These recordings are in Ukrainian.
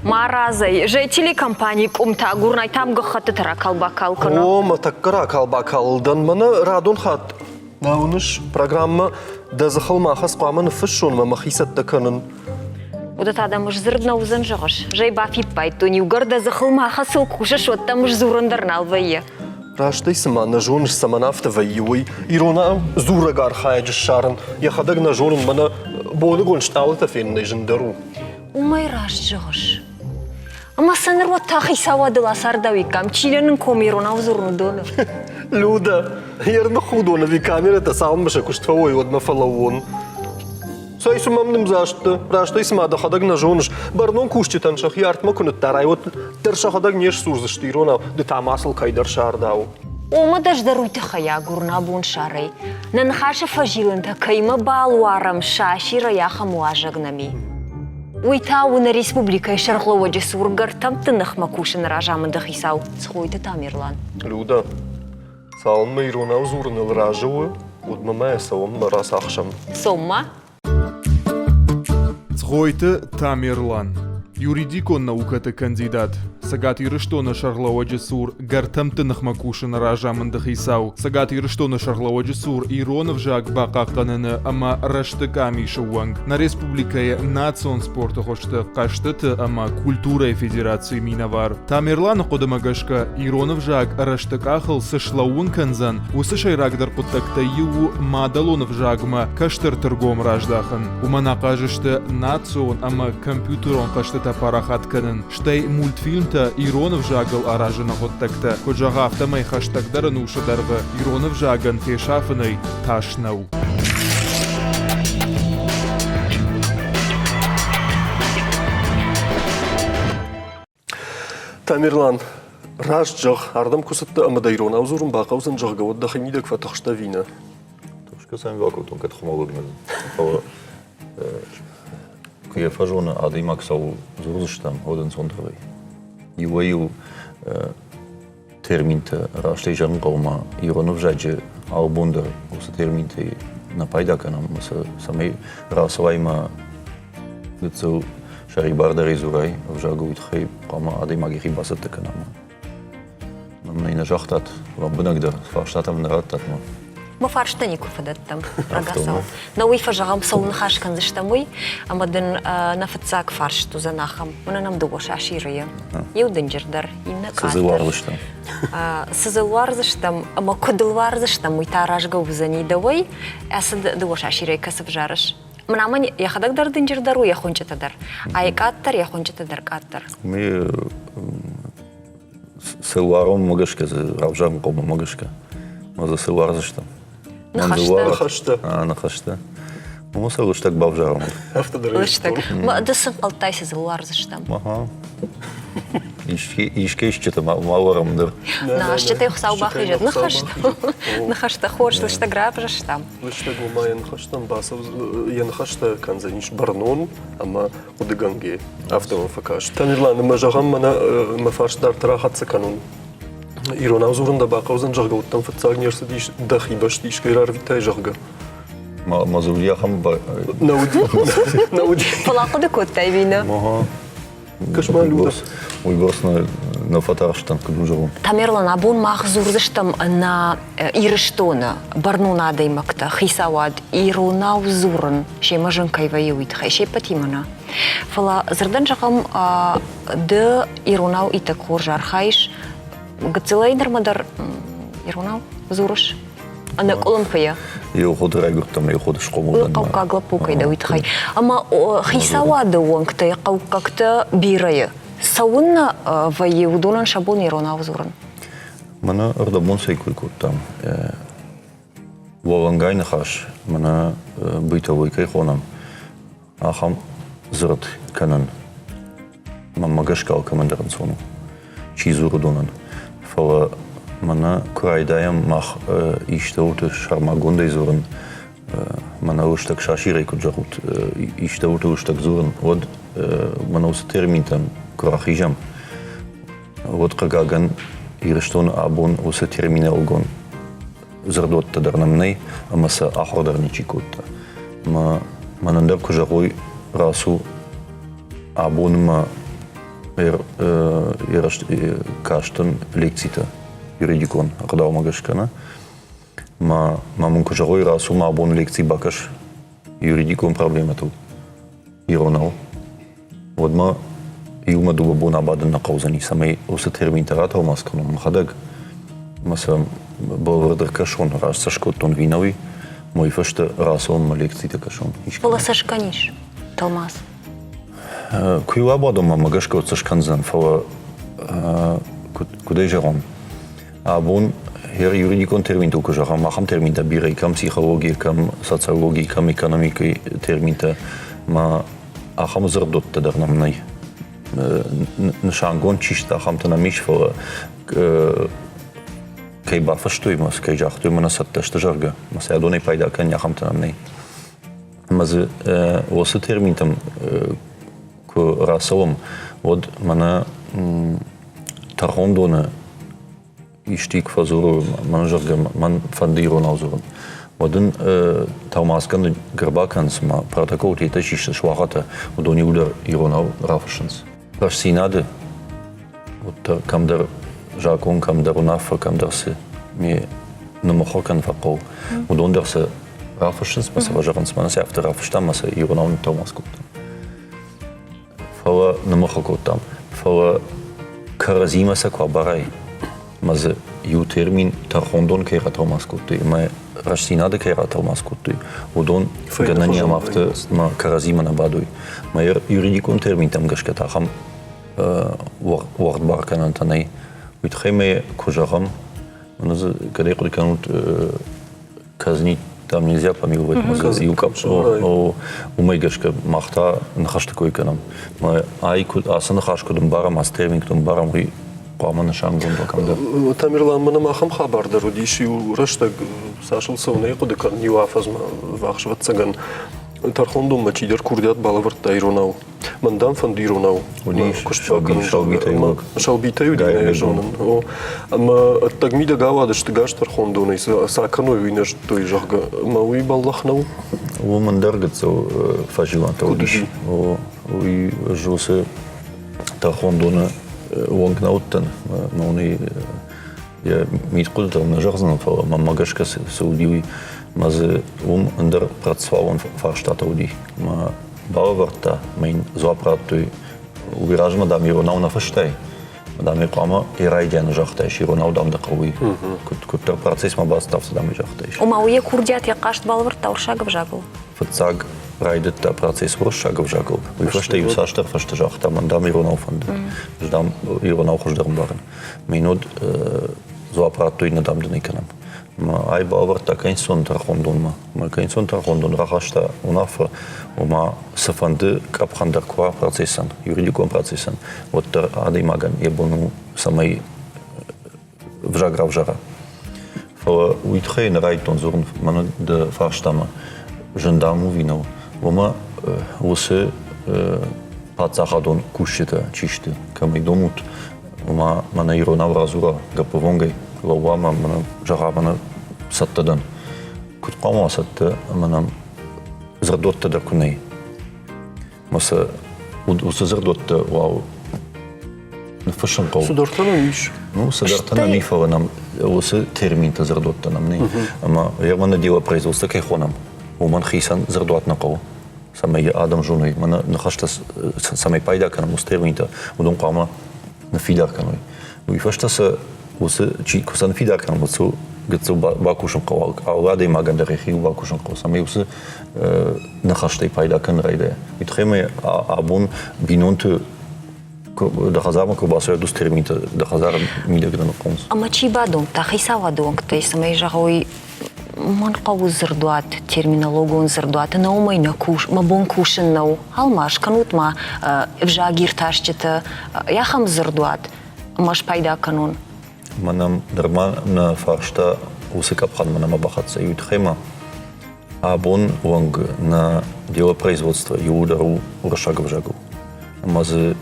Маразай, же телекомпании кумта гурнай там гахаты таракал бакал кано. О, матаккара калбакалдан мана радон хат. Наунш программа дазахал махас қаман фишон ма махисат даканын. Удат адам уж зырдна узан жогаш. Жей бафи пайту ни угарда захал махасыл куша шот там уж зурандарнал вайе. Раштай сама нажонш саманафта вайюй. Ирона зурагар хайдж шарн. Я хадаг нажонн мана боны гоншталта фин нежендару. Умай раш жогаш. Ама саныр вот тахи савадыла сардавикам. Чиленин комирона узурну дона. Люда, ерна худона ви камерата салмаша куштвой одна фалавон. Сай сумамным зашты, раштай сама да хадаг нажонш. Барнон куштитан шах яртма кунут тарай вот терша хадаг неш сурзашты ирона да тамасыл кайдар шардау. Ома даждаруйте хая гурна бун шарай. Нанхаша фажиланта кайма балуарам шаши раяха муажагнами. Уйтау на республика Шарлова Джесургар там тынах макушин ражамын дахисау. Схуйте Тамерлан. Люда, салма ирона узурныл ражавы, удмамая савам марас ахшам. Сомма? Схуйте Тамерлан. Юридико науката кандидат. Сагати Рыштона Шарлова Джесур гартам тынах макушин ражамын дахисау. Сагати Рыштона Шарлова Джесур Иронов жак бақаққаныны ама раштыками шуанг. На республикая национ спорта хошты қаштыты ама культура федерации минавар. Тамерлан қодымагашка Иронов жак раштыкахыл сышлауын канзан. Усы шайрагдар путтактайю мадалонов жагма каштыр тыргом раждахын. Умана қажышты национ ама компьютерон қаштыта парахатканын. Штай мультфильм Иронов жагал аражына хоттакта. Коджага автомай хаштагдарын ушадарғы Иронов жаган тешафынай ташнау. Тамерлан, раш жах, ардам кусатта амада ирона узурун бақаузан жахгавад да химидак фатахшта вина. Тошка сами вакутон кат хмалыгныз. Куя фажона ада имак сау зурзыштам оден сондрвай. Иваил терминта раштай жарн қаума Иронов жаджи албундар усы терминта на пайдаканам самай расвайма дцел шарибардар изурай вжагу итхай қаума ада имак ихи басаттаканама. Намнайна жахтат вамбынагдар фарштатам нараттатма. ما فارشتني كوفدت تم رجاسو نوي فجعم صون خاش كان زشتموي أما دن نفتساك فارشتو زناخم وننام دوش عشيرية يودن جردر ينك سزوار زشتم سزوار زشتم أما كدلوار زشتم ويتاراج جو بزني دوي أسد دوش عشيرية كسب جارش من عماني ياخدك در دن جردر وياخونج تدر أي كاتر ياخونج تدر كاتر مي سوارون مغشكة رابجام قوم مغشكة ماذا سوار زشتم نخشته نخشته موسى غشتك بابجارم غشتك ما دسن قلتايس زوار زشتم اها يشكيشته مالورم در نخشته يخساو باخي جد نخشته خورش لشتا غراب جشتم لشتا гума янхаштам басов янхашта канзаниш барнон ама удыганге автом факаш Тамерлан мажагам мана мафашдар тарахатса канун Ирона узурында бақаузан жағға оттан фатсаг нерсі дейш дахи баш дейш кайрар витай жағға. Мазулия хам ба... Науди. Палақыды көттай бейні. Маха. Кашма люда. Уйбас на фатарштан күлін жағын. Тамерлан абун мағзурдыштым на ирыштоны барнуна даймакта хисавад Ирона узурын шей мажын кайвайы уйдхай шей патимана. Фала зырдан жағам ды Иронау итак хоржар хайш Гацелайнер мадар Иронау зурыш. Ана Колумбия. Я уходу райгуртам, я уходу школу. Каука глапукай да уйтхай. Ама хисавады онкта, я каукакта бирая. Сауынна вайе удонан шабун Иронау зурын. Мана ардабун сейкуйку там. Валангай нахаш. Мана битовый кайхонам. Ахам зрат канан. Мамагашкал командаран сону. Чизуру донан. Фала мана курайдаям мах иштауты шармагундай зурын. Мана уштак шаширай куджарут иштауты уштак зурын. Вот мана усы терминтан курахижам. Вот кагаган ирыштон абон усы термине огон. Зардотта дарнамнай, амаса ахордарничикутта. Манандап кужарой расу абонма каштын лекцита юридикон aqdağıma gışkana. Ma mâncă jăroi rasu ma bun лекции бакаш юридикон проблемatu. Иронал. Вот ма юма дуба бун абадын на qauzani samay осы терминтерата маскану махадаг. Маса боврдер кашон рас сашкотон винови. Мой фашта расом лекциите кашон. Фала сашканиш, Талмас. Куила бадома магашка от сашканзан фала кудей жарон. А бун хер юридикон терминту кожара махам терминта бирейкам психологиякам социологиякам экономикой терминта ма ахам зардотта дарнамнай. Ншангон чишта ахамта намиш фала кей бафаштуймас кей жахтуйма сатташта жарга. Маса ядоней пайда кан яхамта намнай. Мазы осы терминтам расовым вот мана тархондоны иштик фазуру манжарга ман фандирон аузурун одын таумаскан грбаканс ма протокол тета шишта швахата удони удар иронал рафшинс рашсинады вот камдар жакон камдар унафа камдарсы ми намохокан факол удондерсе рафшинс маса важаранс мана сяфта рафштам маса иронал таумаскут фала намохокотам фала каразима саквабарай мазы ю термин тархондон кера таумаскутты ма рашсинады кера таумаскутты удон ганания мафты ма каразима набадуй ма юридикон термин там гашкатахам вардбаркан антанай утхеме кожахам маназы кадей кудиканут казнить там нельзя помиловать магазин у мейгашка махта нахаш такой канам ма айкут асан хашкудum барам астермингтум барам ри قامنا شانغون دكامدا. تاميرلان منا ما خم خبر درو ديشي ورشتك ساشل سوني قد كان يوافز ما واخش واتسغن ترخوندو ما تشيدر كورديات بالورت دايروناو من دام فنديروناو وديش شالبيتايو شالبيتايو دينا جونن اما التجميد غاوا دشتغاش ترخوندو نيس ساكنو وينش توي جاغا ما وي بالخنو ومن درجت فاجيوان توديش وي جوسه ترخوندونا وانكناوتن ما هوني يا ميت قلت أنا جرزنا فما ماجش كس سعودي ماز أندر براتسوان فارشتا تودي ما باورتا مين زوابراتوي وبيراجما دام يروناو نفشتاي دام يقاما يرايديان جاختايش يروناو دام دقوي كنت процесс ما باستاف دام جاختايش وما ويا كورديات يقاشت بالورتا ورشاق بجاقل فتساق raidet der Prozess Roschagov Jakob. Ich verstehe, wie sagst du, verstehe ich, da man da mir auch fand. Ich da mir auch gestorben waren. Minut so apparat du in der Damen nicht kann. Ma ai baver da kein Sonntag rundum ma kein Sonntag rundum rachsta und auf und ma se fande kapkhanda kwa processen juridikon processen вот ада имаган ебону самай вжагра фо уитхейн райтон зурн man de farstama gendarmu vino Ома осы пацахадон кушета чиште камай домут ома мана иронав разура гаповонгай лавама мана жагабана саттадан кутқама сатта мана зардотта да кунай маса осы зардотта вау нафашан қау судартана миш ну судартана мифова нам осы терминта зардотта нам не ама ямана дела производства кайхонам оман хисан зардотна қау самай адам жуной мана нахаштас самай пайда канам устерминта удон қама на фидар каной и фаштаса осы чи косан фидар канам осы гцу бакушан қау алада имаган да рехи бакушан қау самай осы нахаштай пайда кан райда итхеме абун бинонту да хазарма кобаса дус терминта да хазар мидагдан қомс ама чи бадон та хисава дон ктай самай жагой من قوي زردوات терминологون زردوات نومي نكوش ما بون كوشن نو هالماش كنوت ما فجاگير تاشتة يا خم زردوات ماش بايدا канун منم درمان на фаршта усыкапхан манама бахатса ютхема абон вонг на дело производства юдару уршагов жагу мазы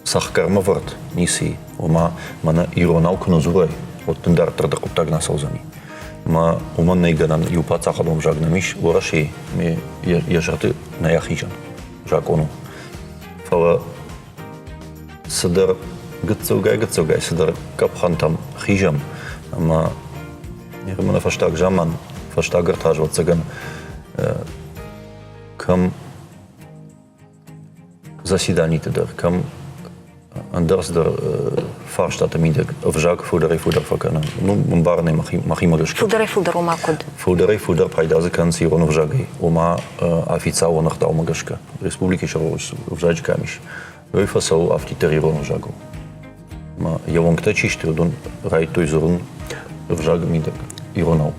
сахкарма варт ниси ома мана иронал кнозурай от тендартар да куптагна саузани ما ومن نيجان يوبات عقدهم جاكنا مش ورا شيء يجرت نياخيجان جاكونو فهو صدر قد صدر كابخان تام خيجم أما يرمنا فشتاق جامان فشتاق ارتاج وتسجن كم заседаний тедер, кам андерс der Fahrstadt amidek avjak fuder fakana. Ну барне махималышка. Фулдер ума код. Фудер пайдазы кан сирон авжаги. Ума официал нах далмагашка. Республики шарос авжач камиш. Ой фасау автитерирон авжагу. Ма явонкта чишты дон райтой зурун авжаг мидек иронау.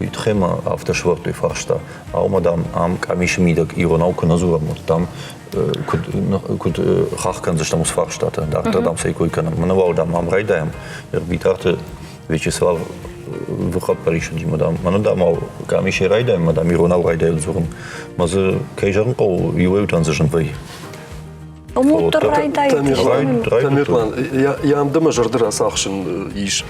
Итхема автошвартой фаршта. А умадам ам камиш мидек иронау каназура мот там Куд хахкан зашта мус фарштата, дартер дам сейкой канам. Манавал дам ам райдаем. Битарте Вячеслав выход паришен ди мадам. Манадам ау камиши райдаем, мадам иронау райдаем зурун. Мазы кейжарн кол юэутан зашен вэй. Умутор райдай. Тамерлан, я ам дама жардыра сахшын иш.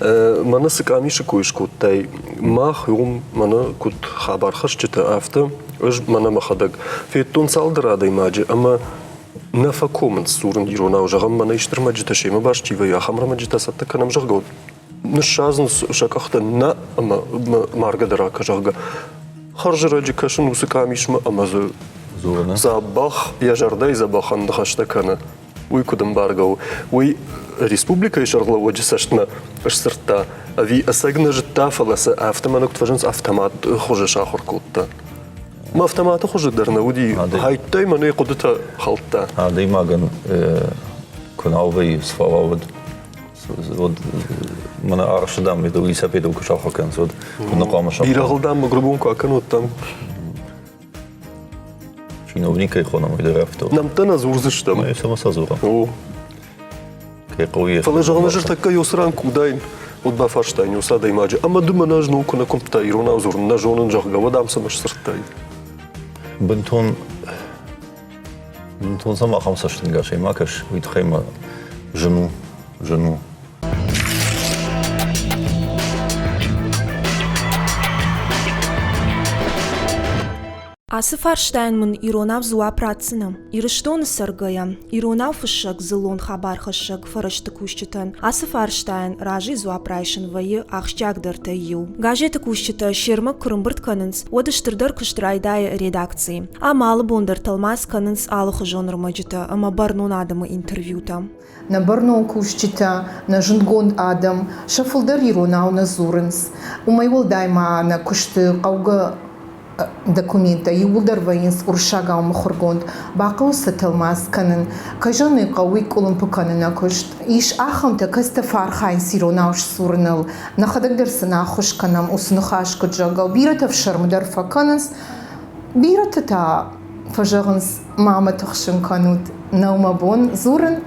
Мана сыкамиши койшкут тай мах юм мана кут хабар хашчыта авто. Өж мана махадаг. Феттун салдыра даймаджи, ама нафакомын сурын ирона ужагам мана иштырмаджи ташема башчи вая хамрамаджи тасатта канам жаггод. Нышазын шакахта на ама маргадара кажага. Харжыраджи кашын усыкамишма амазы. Забах я жардай забахан дхашта кана. Уй кудам баргау. Уй республика ишарла воджи саштна ашсырта. Ви асагна жита фаласа автоманок тважынс автомат хуже шахур кутта. ما автоматы хуже дарнауди. Хайтай мане кудыта халтта. Дай маган куналвы свалавод. Вот мана аршдам это лисапеду кушахакан вот накамаша. Биралдам грубунку аканут там. Чиновника ихонам идерафто. Нам тана зурзыштам. Мы сама сазура. О. Кекуе. Фалажагна жер така йосран кудаин. От бафаштайн усада имаджи. Ама дума нажну куна компта ирона узурн на жонын жагга вадам самаш сыртай. Бентон сама хамсаштын гашай макаш уитхайма жену. Асы фарштайнмын иронав зуа працыным. Ирыштон сыргая. Иронав фышык зылон хабар хышык фарышты кущытын. Асы фарштайн ражи зуа прайшын вайы ахштягдырты ю. Газеты кущыты шермак курымбырт канынс. Одыштырдар кыштрайдай редакции. Амалы бондар талмас канынс алых жонр маджыты. Ама барнун адымы интервьюта. На барну кущыта, на жынгон адам. Шафылдар иронав на зурынс. Умайвол дайма на кушты кауга документа يولدر وينس ورشاقا ومخرجون باقو ستلماس كانن كجاني قوي كلهم بكاننا كشت إيش آخم تكستفار خاين سيروناوش سورنل نخدك درسنا خوش كنام وسنخاش كجاقا وبيرة تفشر مدرفة كاننس بيرة تا فجاغنس ماما تخشن كانوت نوما بون زورن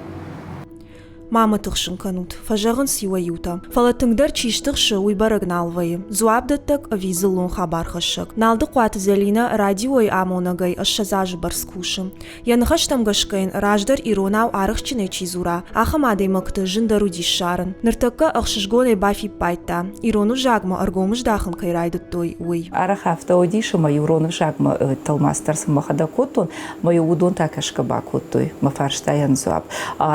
Мама тыхшын канут, фажагын сиуаюта. Фалатыңдар чиштыхшы уйбарыг налвайы. Зуабдаттак визылун хабар хышык. Налды қуаты зелина радиой амонагай ашшазажы барскушым. Яныхаштам гашкайн раждар иронау арықчыны чизура. Ахам адаймакты жындару дишарын. Ныртакка ақшышгоны бафи пайта. Ирону жагма аргомыш дахын кайрайды той уй. Арах автоодишыма ирону жагма талмастарсы махада коттун. Мою удон такашка бакоттой. Мафарштаян зуаб.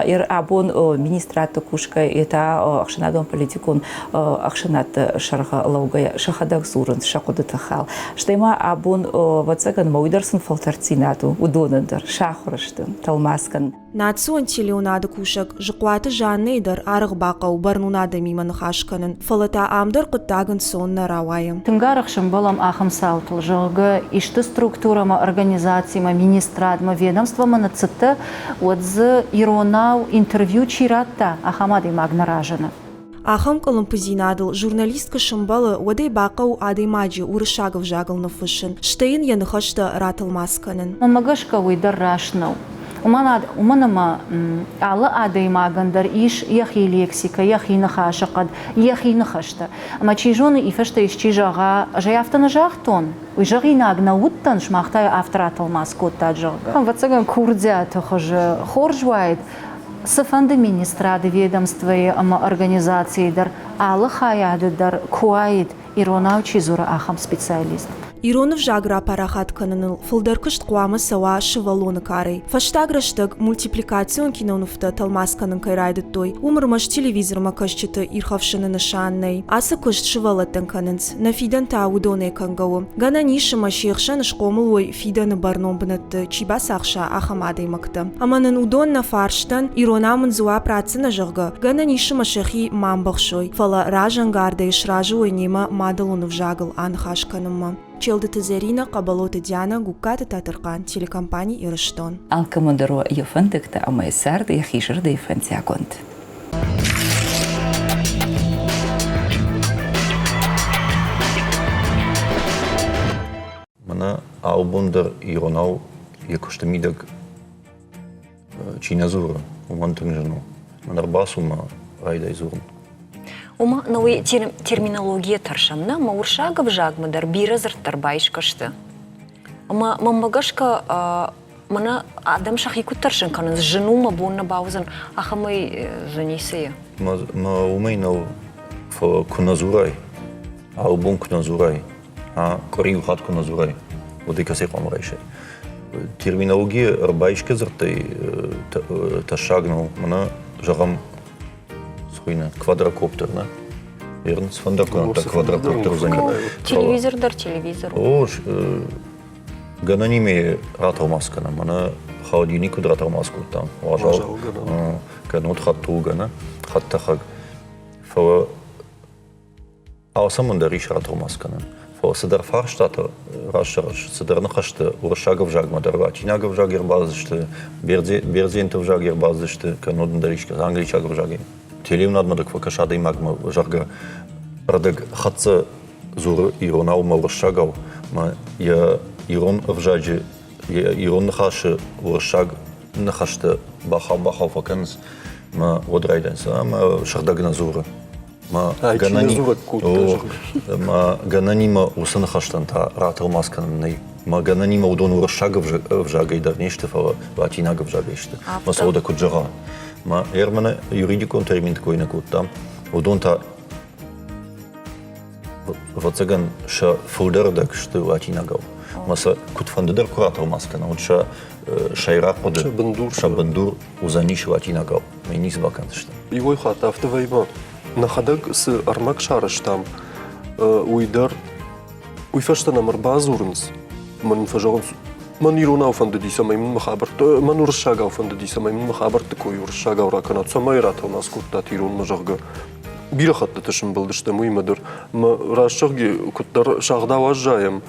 Ир абон министрата кушка это акшанадон политикун акшанат шарха лаугая шахадак зурын шакудыта хал. Штема абун вацаган мауйдарсын фалтарцинату удонандар шахурыштын талмаскан. Нацуан телеонады кушак жықуаты жаннейдар арық бақау барнунады миманы хашканын. Фалата амдар құттагын сонна рауайым. Тынгарықшым балам ахым салтыл жылғы ішті структурама, организацияма, министрадма, ведомствама нацыты отзы иронау интервью чиратта ахамады магнаражаны. Ахам колумпузинадыл журналистка шымбалы одай бақау адаймаджи урышагов жагыл нафышын. Штейн яныхашты ратылмасканын. Мамагашка уйдар рашнау. Уманама алы адаймагандар иш яхи лексика, яхи нахашақад, яхи нахашта. Ама чижоны ифашта иш чижаға жаяфтаны жақтон. Уйжағи нагна уттан шмақтай авторатылмас котта жағы. Вацаган курдя тұхыжы хоржуайд. Сафанды министрады ведомствы организации дар алы хаядыдар куайд иронау чизура ахам специалист. Иронов жагра парахат кананыл, фылдыркышт қуамы сава шывалоны карай. Фаштаграштык мультипликацион кинонуфта талмас канын кайрайды той, умырмаш телевизор макашчыты ирхавшыны нышаннай. Асы кышт шывалаттын канынц, на фидан таудоне кангау. Гана нишыма шиықшан шқомылой фиданы барном бынатты, чиба сақша ахамадай макты. Аманын удон на фарштан иронамын зуа працына жығғы, гана нишыма шықи мамбақшой. Фала ражан гарды ишражу ойнема мадалонов жагыл анхаш каныма. Челды Тазарина, Кабалоты Диана, Гуккаты Татыркан, телекомпания Ирыштон. Алкамодеро Йофантыкта Амайсарда Яхишерда Йофантиаконт. Мана албундер иронал якоштамидак чиназура, умантынгжану. Манар басума райда изурн. Ума новый терминология таршамна, мауршагов жагмадар биразырттар байшкашты. Ама мамбагашка мана адам шахику таршын каныз женума бонна баузан ахамай занисея. Ма умейнал фа куназурай, албун куназурай, а корил хат куназурай. Вот и касе помрайше. Терминология рбайшка зыртай ташагнал, мана жагам квадрокоптер, да? Верно, с фондаконом так квадрокоптер занимает. Телевизор дар телевизор. О, гананиме раталмаскана, мана холодильник раталмаску там. Важал. Канут хатту гана, хаттахаг. Фа аусамун дариш раталмаскана. Фа садар фарштата рашараш, садар нахашта уршагов жагма дарва, чинагов жагер базышты, берзентов жагер базышты, канут даришка, англичагов жагер. Телем надмадык факашады магма жарга радык хатса зур иронал малышагал, ма я ирон вжаджи, я ирон нахаши уршаг нахашта баха факанс, ма водрайденса, ма шардагна зура. Ма гананима усанахаштан та ратал масканный. Ма гананима удон уршага вжага и дарнеште фала ватинага вжагеште. Ма сауда куджара. Ма ермана юридикон термин такой на кут там. Удонта вацаган ша фулдердак что латинагал. Маса кут фандер куратор маскана. Он ша шайрак под ша бандур узаниш латинагал. Менис вакансшта. Его хата автовайма. Нахадак с армак шарыштам. Уйдар уйфаштана марбазурнс. Ман фажорнс من يرونا وفند دي سماي من مخابر من ورشاغا وفند دي سماي من مخابر تكوي ورشاغا وراكنا سماي راتو ناس كوتا تيرون مجغا بيرا خط تشم بلدشت مي مدر ما راشغي كتر شاغدا واجايم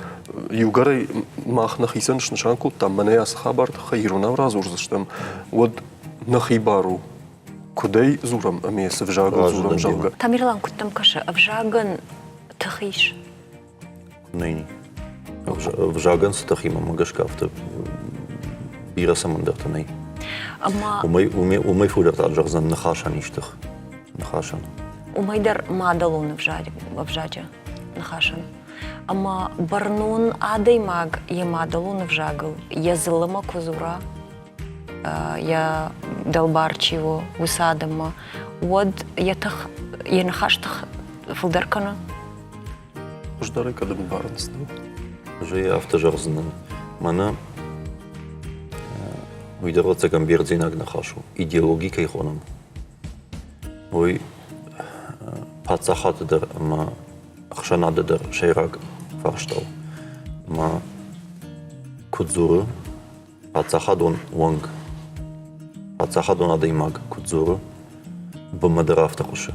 يوغري ماخ نخيسن شنشان كوتا من ياس خبر خيرونا ورازورزشتم ود نخيبارو كداي زورم اميس فجاغا زورم جاغا Тамирлан куттам каша авжаган тахиш. Нейни. В жаган стахима магашкафта бира самандерта ней. Ама умей фулер таджарзан нахашан иштах. Нахашан. умайдар мадалун авжаджа нахашан. Ама барнун адай маг я мадалун авжагал. Я злама козура. Я далбарчиво усадама. Вот я тах я нахаштах фулдаркана. Ждары кадам барнс. Же автожарзан. Мана уйдерваться гамбердзинаг нахашу. Идеологика ихонам. Ой пацахатыдыр, ма ахшанадыдыр шайрак фарштал. Ма кудзуру пацахадон уанг. Пацахадон адаймаг кудзуру бамадыр автахуша.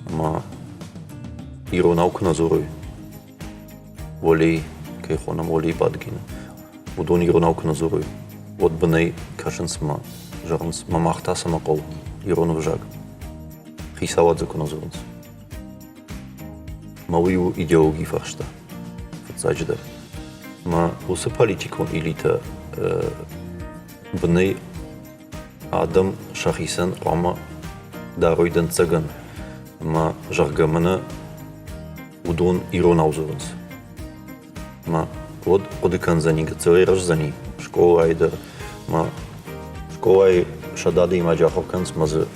Ма иронаук назурой. Волей кайхонам волей бадгин. Удон иронаук назурой. Вот бней кашенсма жарнс мамахта самакол иронов жаг. Хисавадзе куназурнс. Мауи идеологии фаршта. Фацадждар. Ма усы политикон илита бней адам шахисан рама даройдан цаган. Ма жаргамана удон иронаузурнс. Ма вот одекан за них целый раз за них. Школа айдер. Ма школа и шадады има джахоканс мазы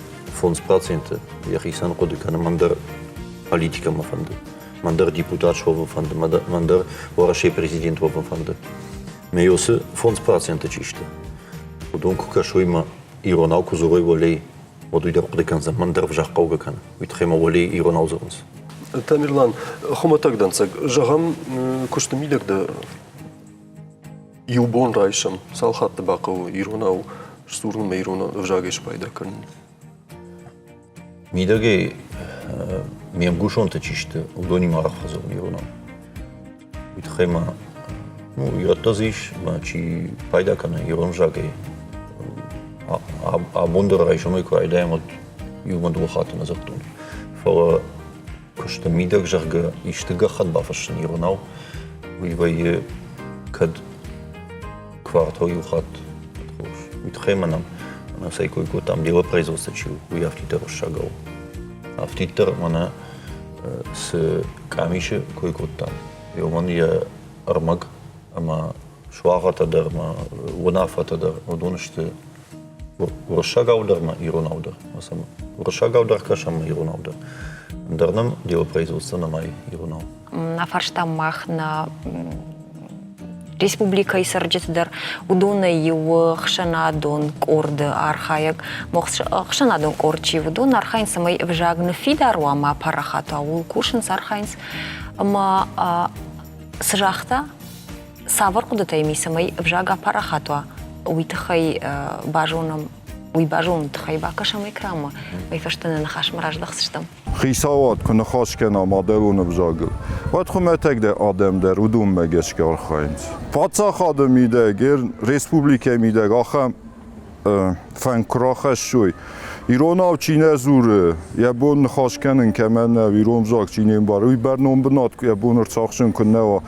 фонд проценты. Я хисан одекан мандар политика мафанды. mandar deputat shova fanda, mandar orașei prezident shova fanda. Me eu se fonds procente ciste. Donc ka shoima ironau ku zoroi volei vodu der prekanza mandar vjaqauga kan. Uitrema volei ironau zorns. Тамерлан, хоматак данцак, жағам күштімидік да юбон райшам, салхатты бақау, иронау, штурын ма иронау, вжагеш пайда кірін. Мидерге мем гушонта чиште, удони марах хазор иронау. Uitrema, ну, иратазиш, чи пайда кана ирон вжаге. А бондер райшам eko айдаем от юбон двухата на зартун. Фала Кошта мидер жарга иштега хат бафашен иронау, уивае кад квартал юхат. Uitremanam, она сайкой ко там дело производства чил, уявтитер шагал. Автитер мана с камише кой ко там. И он я армаг, ама швагата дерма, вонафата дер, одонште уршагал дерма иронау дер, асама. Уршагал дер кашам иронау дер. Дарнам дело производства на май иронау. На фарштамах на республика и сарджетдар удона ю хшанадон корд архаяк мохш хшанадон корчи удон архайн самай вжагн фидару ама парахата ул кушин сархайнс ама сжахта савар кудата еми самай вжага парахатва уитхай бажонам уй бажон тхай бакашамай крама вай фаштана нахаш мараждахстам خیساوات کنه خاش کنه مادرون بزاگل. وقت خو متک ده آدم در ودوم مگش کار خواهند. پاتسا خادم میده گر ریسپوبلیک میده آخم فنکراخش شوی. ایران او چینه زوره. یه بون خاش کنن که من ایران بزاگ چینه باره. وی برنامه بنات که بون ارتاخشن کنه و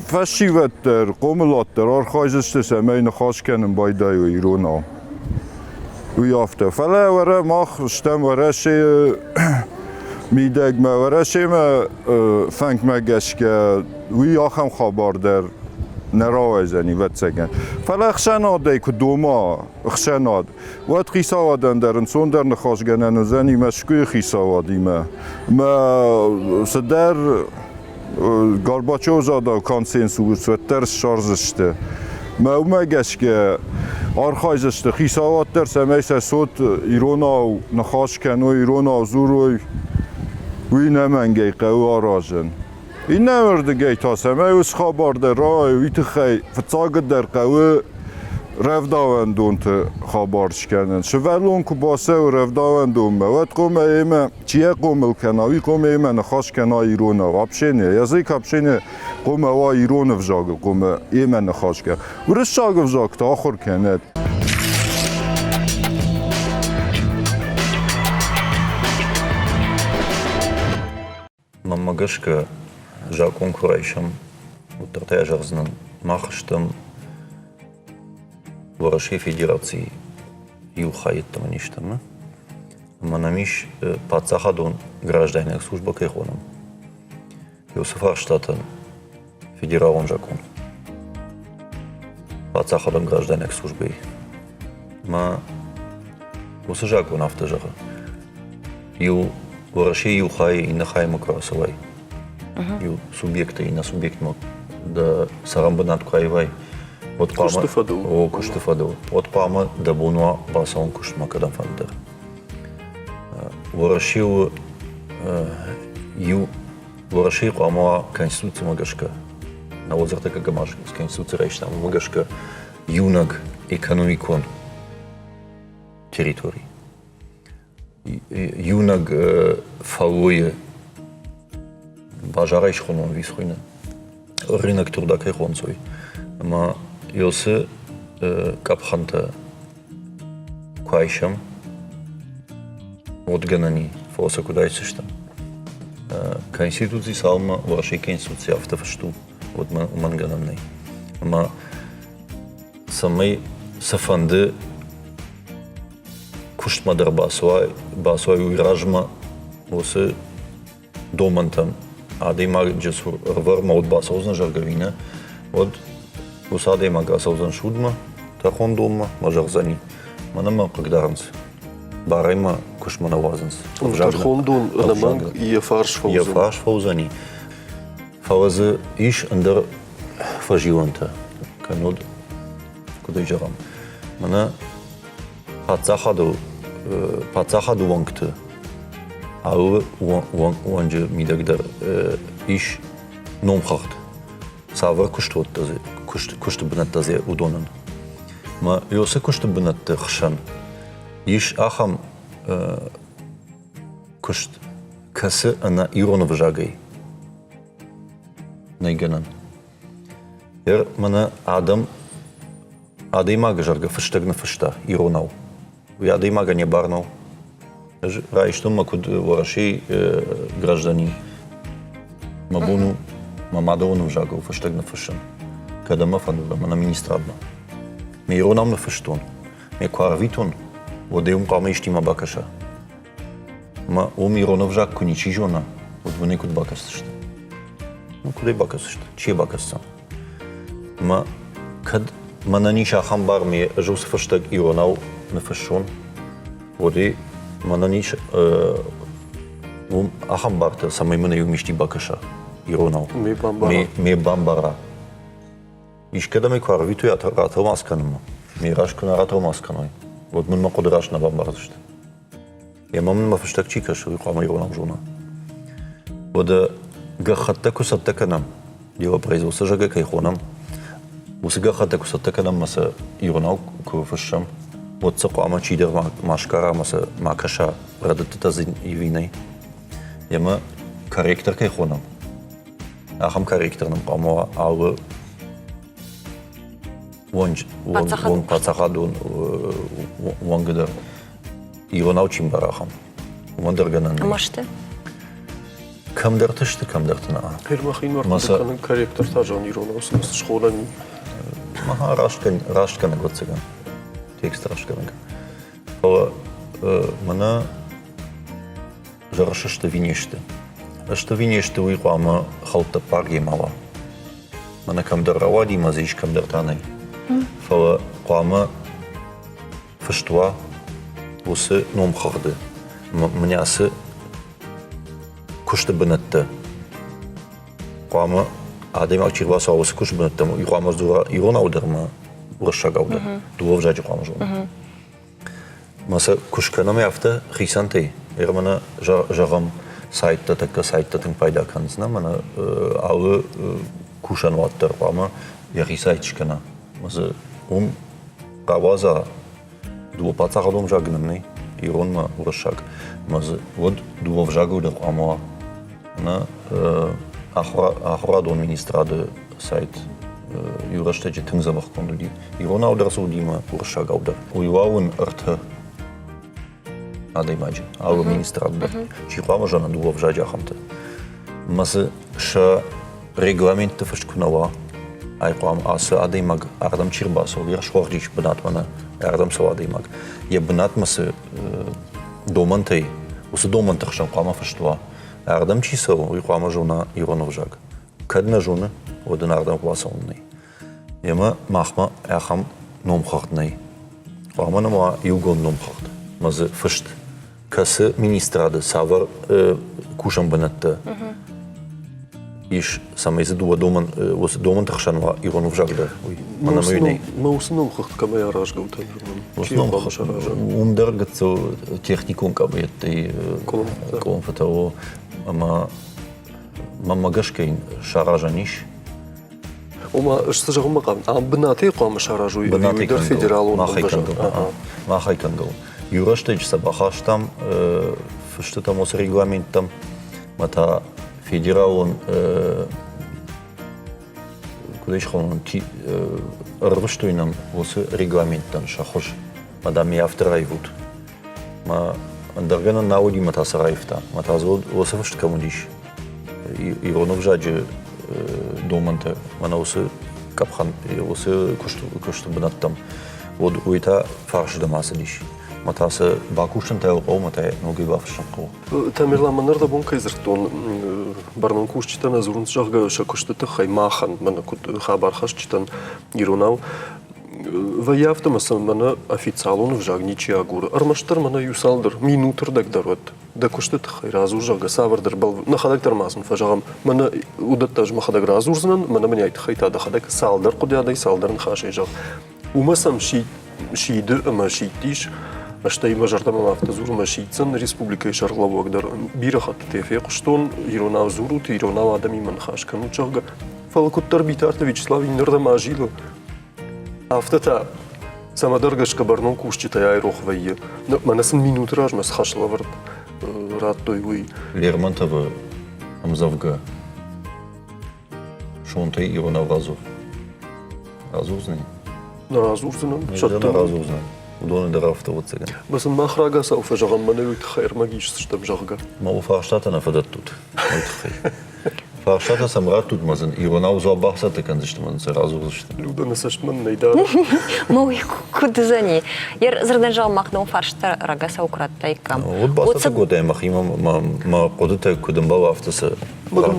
فشیوت در قوملات در آرخایزش تسمین خاش کنن بایده و ایران او. ويافته فلا ورا ماخ شتم ورا شيء ميدق ما ورا شيء ما فانك ما جش ك وياخم خبر در نراوزني واتسجن فلا خشناد ديك دوما خشناد وات خيساودن در انسان در نخاش جنن زني مشكوي خيساودي ما صدر گارباچوف زاده کانسنسوس و ترس شارزشته ما اومگش که آرخایزشته خیساوات در سمیسه صوت ایرونا و نخاش کنو ایرونا و زوروی وی نمنگی قوی آراجن این نمردگی تا سمیوس خبار در رای ویت خی فتاقت در قوی رفداوندون تا خبارش کنن شولون که باسه و رفداوندون به وقت قوم ایمه چیه قومل کناوی قوم ایمه نخاش کنا ایرونا و ابشینه یزیک ابشینه قوم وا ایرون وجاگل قوم ایمه نخاش کن ورش شاگ وجاگ تا آخر کند Мамагашка жакон курайшам утартая жарзнан махштам Ворошей Федерации юхает там ништама. Манамиш пацахадон гражданская служба кайхоном. Юсуфар штатан федералон жакон. Пацахадон гражданская служба. Ма усы жакон автожара. Ю Ворошей юхай и нахай макрасовай. Ю субъекта и на субъект мог да сарамбанат краевай. Куштифадо. От пама да бунуа басаун куштма кадам фандер. Ворошил ю Ворошил пама конституция магашка. На возрасте как гамаш с конституцией речна магашка юнаг экономикон территорий. Юнаг фалуе бажарайш хонон висхуйна. Рынок труда кайхонцой. Ма Йосы капханта кайшам от ганани фоса кудайся что конституции салма вашей конституции автофашту от манганамной ма самой сафанды куштмадар басуай уиражма осы домантам адема джесур рварма от басозна жаргавина от Усады мага саузан шудма, тахон дома, мажарзани. Манама когда ранц. барайма кушмана вазынс. Тархондун наманг и фарш фаузан. Фарш фаузани. Фаузы иш андер фаживанта. Канод куда ижарам. Мана пацахаду вангты. Ау ванжы мидагдар иш номхахт. Савар куштот тазе. Кушты бинат тазе удонан. Ма йосе кушты бинат хшан. Иш ахам кушт касы ана иронов жагай. Найганан. Ер мана адаймага жарга фыштагна фышта иронау. Я адаймага не барнау. Раиштун макуд вараши граждани. Мабуну мамадону жагау фыштагна фышан. Когда мафануда мана министрадна. Ме иронау на фыштун. Ме кварвитун. Водеум кама иштима бакаша. Ма ом иронов жаг куничи жона. Вот вне куд бакасышта. Ну кудай бакасышта? Чие бакассан? Ма кад мана ниша хамбар ме жус фыштаг иронау на фышон. Воде мана ниш ахамбарта самай мана юмишти бакаша иронау. Ме бамбара. Иш когда ме кварвиту я ратомасканма. Ме рашкана ратомасканой. Вот мен ма кудраш на бамбарзышта. Я мамын ма фыштаг чикаш уйқама иронау жона. Вода гахатта кусатта канам. Дела производства жага кайхонам. Усыга хата кусатта канам маса иронау куфышам. Вот сақама чидер машкара маса макаша радата тазин ивинай. Яма корректор кайхонам. Ахам корректорным қамуа алғы вон пацахадун вангыдар иронау чимбарахам. Вандырганан. Машты? Камдар тышты, камдар тына. Хермахин вартыканын корректор тажан иронау смысл школани. Маха раштканы готсыган. Текст раштканы. Фала мана жарышышты винешті. Ашты винешті уйқама халтта парге мала. Мана камдар рава дима зиш камдар танай. Фала қама фыштуа осы ном қағды. Мнясы кушты бінітті. Қама адем акчирбаса осы кушты бінітті. Уйқама здура ирон аударма ұрышшаг аудар. Дуов жаджы қама жона. Маса кушканам яфты хисантай. Мана жағам сайтта такка сайтта тың пайда канысына. Мана алы кушан ваттыр қама яхи сайтчикана. Маса қабаза дуо пацағадом жагнымный. Ирон ма ұрышшаг. Маса вот дуов жагу да қама. На ахурадон министрады сайт юраштеджи тың забақ кондуди. Ирон аудар судима ұрышшаг аудар. Уйвауын ұрты адаймаджи, ауы министрады. Чиқама жана дуов жаджахамты. Масы ша регламентті фышкунава. Айқуам асы адаймаг ардам чирбасы. Яр шуарджиш бінат мана ардам сау адаймаг. Я бінат масы домантай. Усы домантықшан қуама фыштуа. Ардам чисау, уйқуама жона иронов жаг. Кадна жоны, одын ардам қуаса оннай. Ема махма яхам номхақтнай. Қуама нама югон номхақт. Мазы фышт. Касы министрады савар кушан бінатты. Иш самайзы дуа доман тақшанва иронов жагда. Мана мүйней. Ма усы номхақт кама яраж гаута. Усы номхақт. Умдар гатсо техникум кабетты. Колом фатао. Ама мамагашкейн шаражаниш. Ома шты жағым мақам. Бінаты қуама шаражу. Юйдар федерал он Махайкангал. Юраштеч сабахаштам, фышты там осы регламенттам. Мата федерал он куда еш қалынан ұрғыштойнам осы регламенттан шахош. Мадами авторайвуд. Ма андарганан науди мата сарайфта. Мата осы фышты камудиш. Иронов жаджы доманты. Мана осы капхан, осы күшті бінаттам. Вот уйта фаршы дамасы диш. Матасы бакушын тәу қау, матай ноги бафышын қау. Тамирла манарда бон кайзыртон барнан кушчитан азурын жағға шакушты хаймахан, мана кут хабархаш читан иронау. Ваявта маса мана официалон в жагничи агур. Армаштар мана юсалдыр минутыр дагдарват. Да куштет хайразу жага савардар бал на хадак тармасын фажагам мана удаттаж махадак разурзнан мана меня хайта да хадак салдар кудядай салдарн хашай жаг. Умасам шиды ама шитиш Аштай мажартама мафтазур машицан республика Шарлова агдар бирахат тефе куштон ирона зуру ирона адами манхаш кану чага фалкуттар битарта Вячеслав инерда мажило автата самадаргашка барнон кушчита айрохвайе манасын минутраж мас хашлавард рад той уй Лермонтова Амзавга Шонтай ирона разур. Разурзнай. на разурзанам Шатта разурзнай. Удон der auf der Wurzel. بس المخرج سوف جرم من يتخير ما جيش تشتم جرجا ما هو Fahrstadt أنا فدت tut. Fahrstadt ist am Rad tut man sind. Irona so abachsat kann sich man sehr разурзать. لودا نسشت من نيدار Мой кудзани. Ер зрденжал махнул фаршта рагаса украттайкам. Вот баста года мах има ма кодата кудам бала автоса.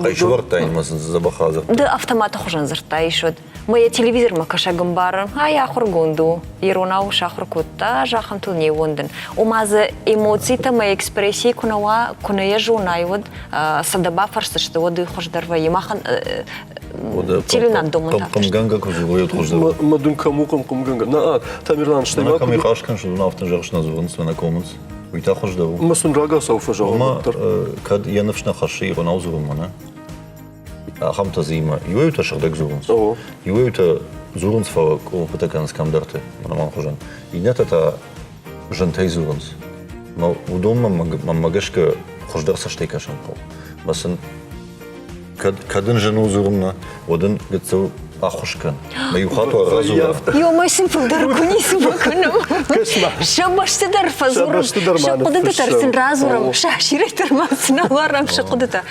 Кайшвартай мас забахаза. Да автомата хожан зртайшот. Моя телевизор макаша гамбар. А я хургунду. Иронау шахркутта жахам тул не вонден. Умаза эмоцита моя экспрессии кунава куная жунайвод садаба фаршта что воды хождарва ямахан теленат домонта. Камганга кузует хождар. ما دون كموكم قم جنجا نا تاميرلان شتي أنا ما كم يخاش كان شو نافت نجارش نزورنس وأنا كومنس ويتا خجدو. مسن راجا سوف جرم ما كاد ينفشنا خشي وناوزورم أنا. خمسة زيمة يويتا شغدك زورنس. يويتا زورنس فوق وبتكنس كم درته أنا ما خجن. ينتا تا جنتي زورنس. ما ودوم ما مجشك خجدر سشتيك عشان قو. مثلا كادن جنو زورمنا ودن قتسو أخش كان. ما يخاطوا الرازو. يوم ما يسمى دركوني سبكنا. شبش تدر فزور. شقدت ترسن رازورم شاشيري ترمسنا ورم شقدت.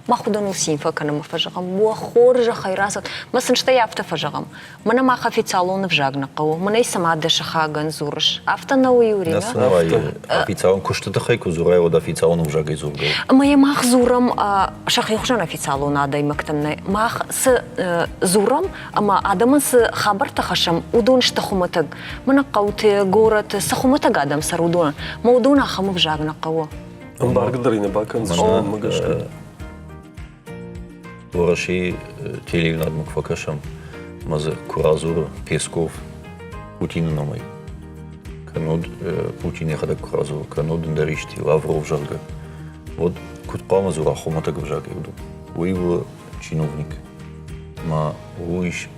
ما خدنا نسين فكنا مفجعم وخورج خيراسات مثلا شتى يافتا فجعم منا ما خفي صالون فجعنا قو منا يسمع دش خاغن زورش افتنا ويورينا نسمع официален кушта хайку зурай од официален вжага изурга. ما يماخ زورم شخي خشنا في صالون هذا مكتمنا ماخ س زورم اما ادم س خبرت خشم ودون شتخمتك منا قوت غورت سخمتك ادم سرودون مودونا خم فجعنا قو ام بارقدرين باكن زشتم مگشك Вораши телевизор мукфакашам маза Куразур Песков Путин намай. Канод Путин яхада Куразур канод ндаришти Лавров жарга. Вот кутпама зура хомата гвжага юду. Уйва чиновник. Ма уиш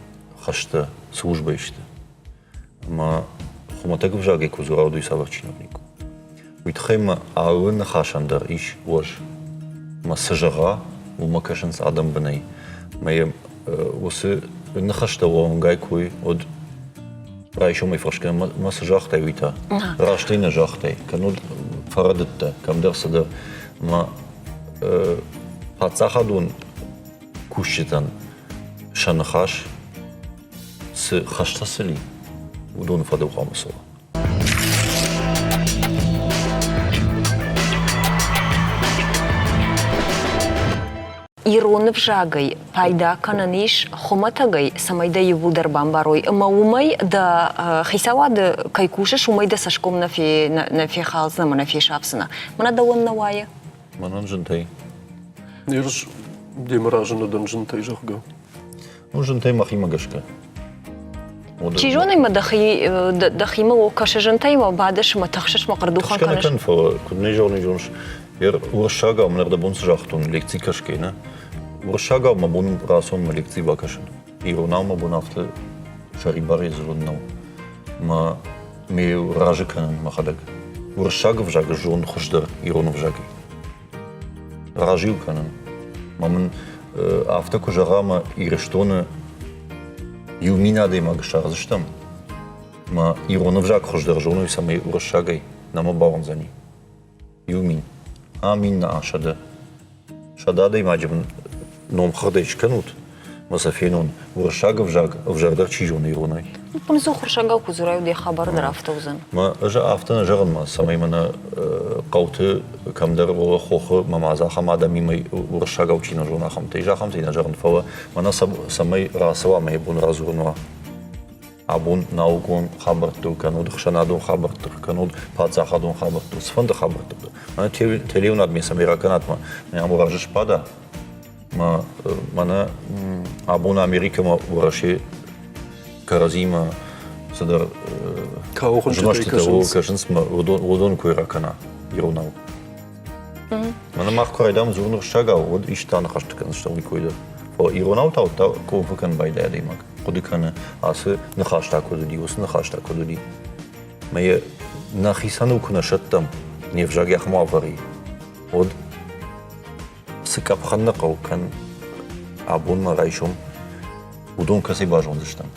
хашта служба ишта. Ма хомата гвжага кузура уду исавар чиновнику. Уитхема аун хашандар иш вож. Ма сажара ومكاشنس آدم بنای. ما واسه نخشته وام گای کوی ود رایشو میفرشکن ما سجاخته ویتا. راشتی نجاخته. کنود فردته کم درصد ما حتساخدون کوشتن شنخاش س خشته سلی ودون فدو خامسوا. Ирон вжагай, пайда кананиш хоматагай, самайда ювудар бамбарой. Маумай да хисавад кайкуша шумай да сашком на фи халзна, на фи шапсна. Мана да он навая. Манан жентей. يرج демражено дан жентей жахга. Ну жентей махи магашка. Чижоной ма дахима о каше жентей ма бадаш ма тахшаш ма кардухан канаш. Кан фо кудне жорни жонш. Ер уршага мнер да бун сжахтун лекци кашке на. Уршага ма бун расон ма лекци бакашен. Иронал ма бун афте шарибари зруннал. Ма ме ражекан ма хадаг. Уршага вжага жон хождар ирон вжага. Ражил канан. Ма мен афте кожара ма ирештоне юмина да има гашар заштам. Ма ирон вжага хождар жону и саме уршагай нама баван за ни. Юмин. Амин на шада. Шада да имаджибн ном хадеш канут. Масафенон уршага вжардар чижон иронай. Понесу хуршага кузураю де хабар драфтовзан. Ма жа афтана жаган ма самай мана қауты камдар вола хохы мамаза хамада мимай уршага учина жона хамте жа хамте на жаган фала мана самай расава май бун разурнуа. абун наукон хабарту кануд хшанадон хабарту кануд пацахадон хабарту сфанд хабарту мана телеунад месам ираканатма амуражиш пада мана абун америкама ураши каразима садар жнашти кажинсма удон куиракана иронау мана махкурайдам зурнур шагау вот иштан хаштыкан штал койда фо иронау та ковкан байда демак قدکانه آسه نخاشته کدودی وس نخاشته کدودی می نخیسانو کنه شدم نیفجاگی خماوری ود سکاب خنقو کن عبون ما رایشم ودون کسی باجون داشتم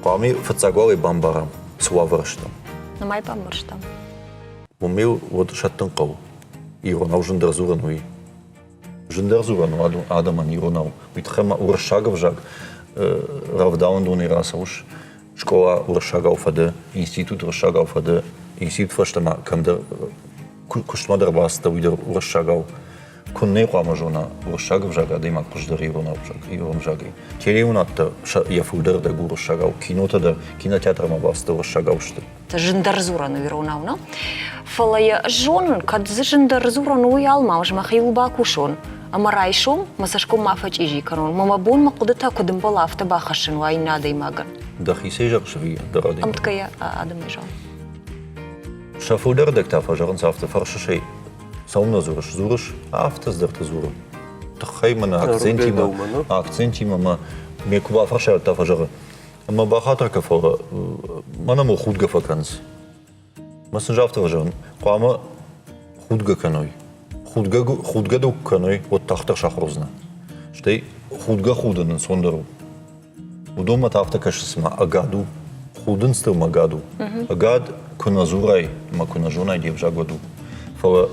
قامی فتزاگوی بامبارم سوابرشتم نمای بامبرشتم ومیو ود شدن قو ایرانو جندر زورنوی جندر زورنو آدمان ایرانو میتخم ورشاگ وجاگ Равдаун дон ирасауш школа уршагау фаде институт уршагау фаде институт фаштама камда куштмадер баста видер уршагау кунне қамажона уршагав жага демак куждер ирона ирон жаги телеунатта яфудер да уршагау кинота да кинотеатрма баста уршагаушты жиндарзуран иронауна фалая жон кад жиндарзуран уялма уж махил бакушон амарайшум масашком мафач ижи канон мама бон мақудата кудым бала афта бахашин вай надой маган дахисе жак шви дарадим амткая адам жон шафудер декта фажарн сафта фаршшей саумна зурш афта здерта зуру тхаймана акцентима ма мекуба фарша та фажара ама бахатра кафора мана мо худга факанс масажафта фажарн қама худга каной худга дукканой вот тахта шахрозна штей худга худын сондыру удома тафта кашисма агаду худын стыл магаду агад куназурай ма кунажунай девжагоду фала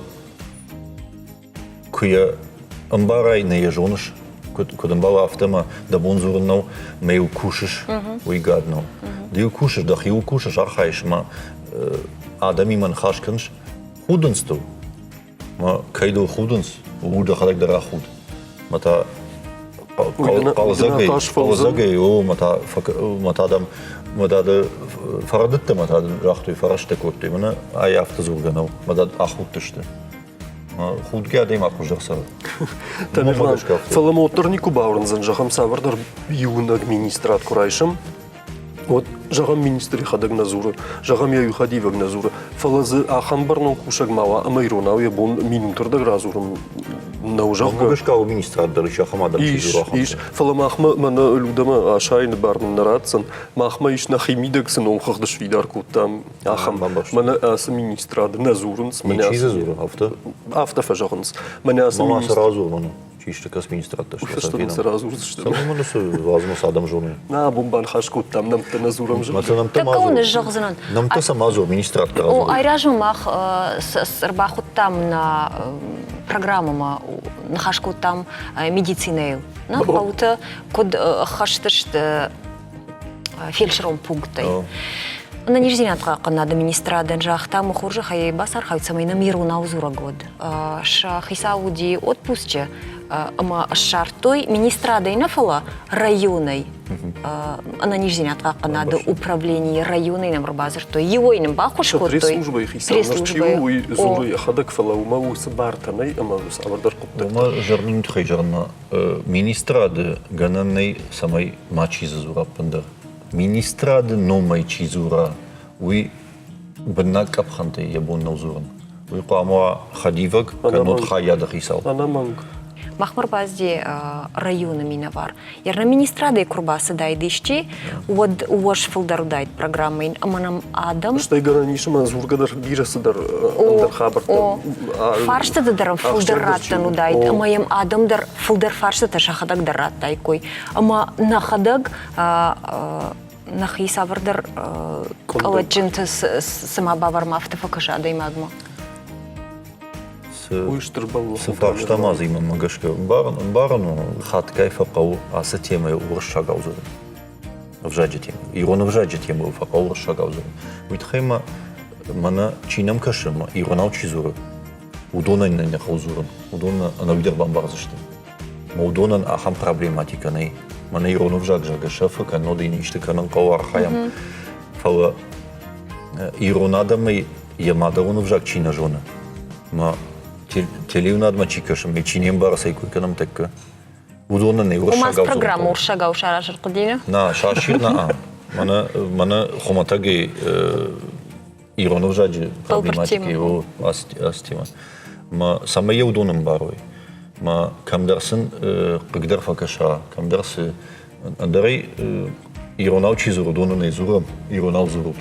куя амбарай не ежоныш кудамбала автома да бонзурнау меу кушиш уйгаднау дил кушиш да хил кушиш архаишма адами ман хашканш худын стыл ما كيدو خودنس وده خلق درا خود متى قالزاجي او متى دم متى فردت متى راحتي فرشت كنت من اي افتزور جنو متى اخود تشت خود قاعد ما خوش دخسر تمام فالموترنيكو باورن زنجهم سافردر يون администрат курайшым вот жағам министри хадыг назуры, жағам я юхади вег назуры. Фалазы ахамбарнон кушаг мала, ама иронау я бон минутырдаг разурым на ужах. Могышкау министрат дырыш ахамадар чизура ахамдар. Иш, фала махма мана людама ашайн барнын нарадсан, махма иш на химидак сын омхагдыш видар куттам ахам. Мана асы министрат назурынс. Не чизы зуры, афта? Афта фажағынс. Мана асы министрат. Мама разур мана. Чишты кас министрат ташты. Уфештадын сразу что. Самому носу возьму адам жоны. На бомбан хашкут там нам ты назурам же. Так он жогзанан. Нам то самазу министрат разур. О айражмах сарбахут там на программама на хашкут там медицинейл. На хаута код хаштышт фельдшером пунктай. На нижзинатқа қанады министраден жақта мұхуржы қай басар қайцамайна миру наузура год. Ша хисауди отпустче, ама шартой министрадайна фала районой. На нижзинатқа қанады управление районой нам рабазыр той. Его инам бақушкот той. Три службы их хисау. Нашчиу и зуры яхадак фала умау сабартанай, ама сабардар куптак. Ума жарнын тхайжарна министрады гананай самай мачи зазура пандар. Министрады номай чизура, уи бнак капханте ябон наузуран. Уи қамуа хадивак, канот хаяда хисал. Анаманг. Махмар базде района минавар. Ярна министрады курбасы дайдышчи, уаш филдар дайд программын, аманам адам. Что игаранишма зургадар бирасыдар андар хабарта. Фаршта дарам филдар раттан удайд, амаям адамдар филдар фаршта ташахадаг дарат дайкой. Ама нахадаг нахи савардар каладжинты самабавар мафта факаша даймагма. Сфаршта мазима магашка барану хат кайфа қау асы темай уршагау зурын. Вжаджи тема. Ирона вжаджи тема фақау уршагау зурын. Уитхайма мана чинам кашыма иронау чизуры. Удона не хаузурын. Удона анавидер бамбарзышты. Удонан ахам проблематика ней. Mana Ironov żag szafa kan nodin işte kanan qawar khayam. Fala Ironadamı yamadarunov żag Çina jona. Ma televnadma çikoşum Çin'in barasay kanam tekka. Udona ne У нас urşagav. программа уршага ушара жыркыдина. Na şaşırna mana xomatagi Ironov żagı problematiki o astima. Ma samaya udonum baroy. Ma kamdarsın qıgdar fakasha kamdarsı andaray Ironav çizuru donun ne zuram Ironav zurut.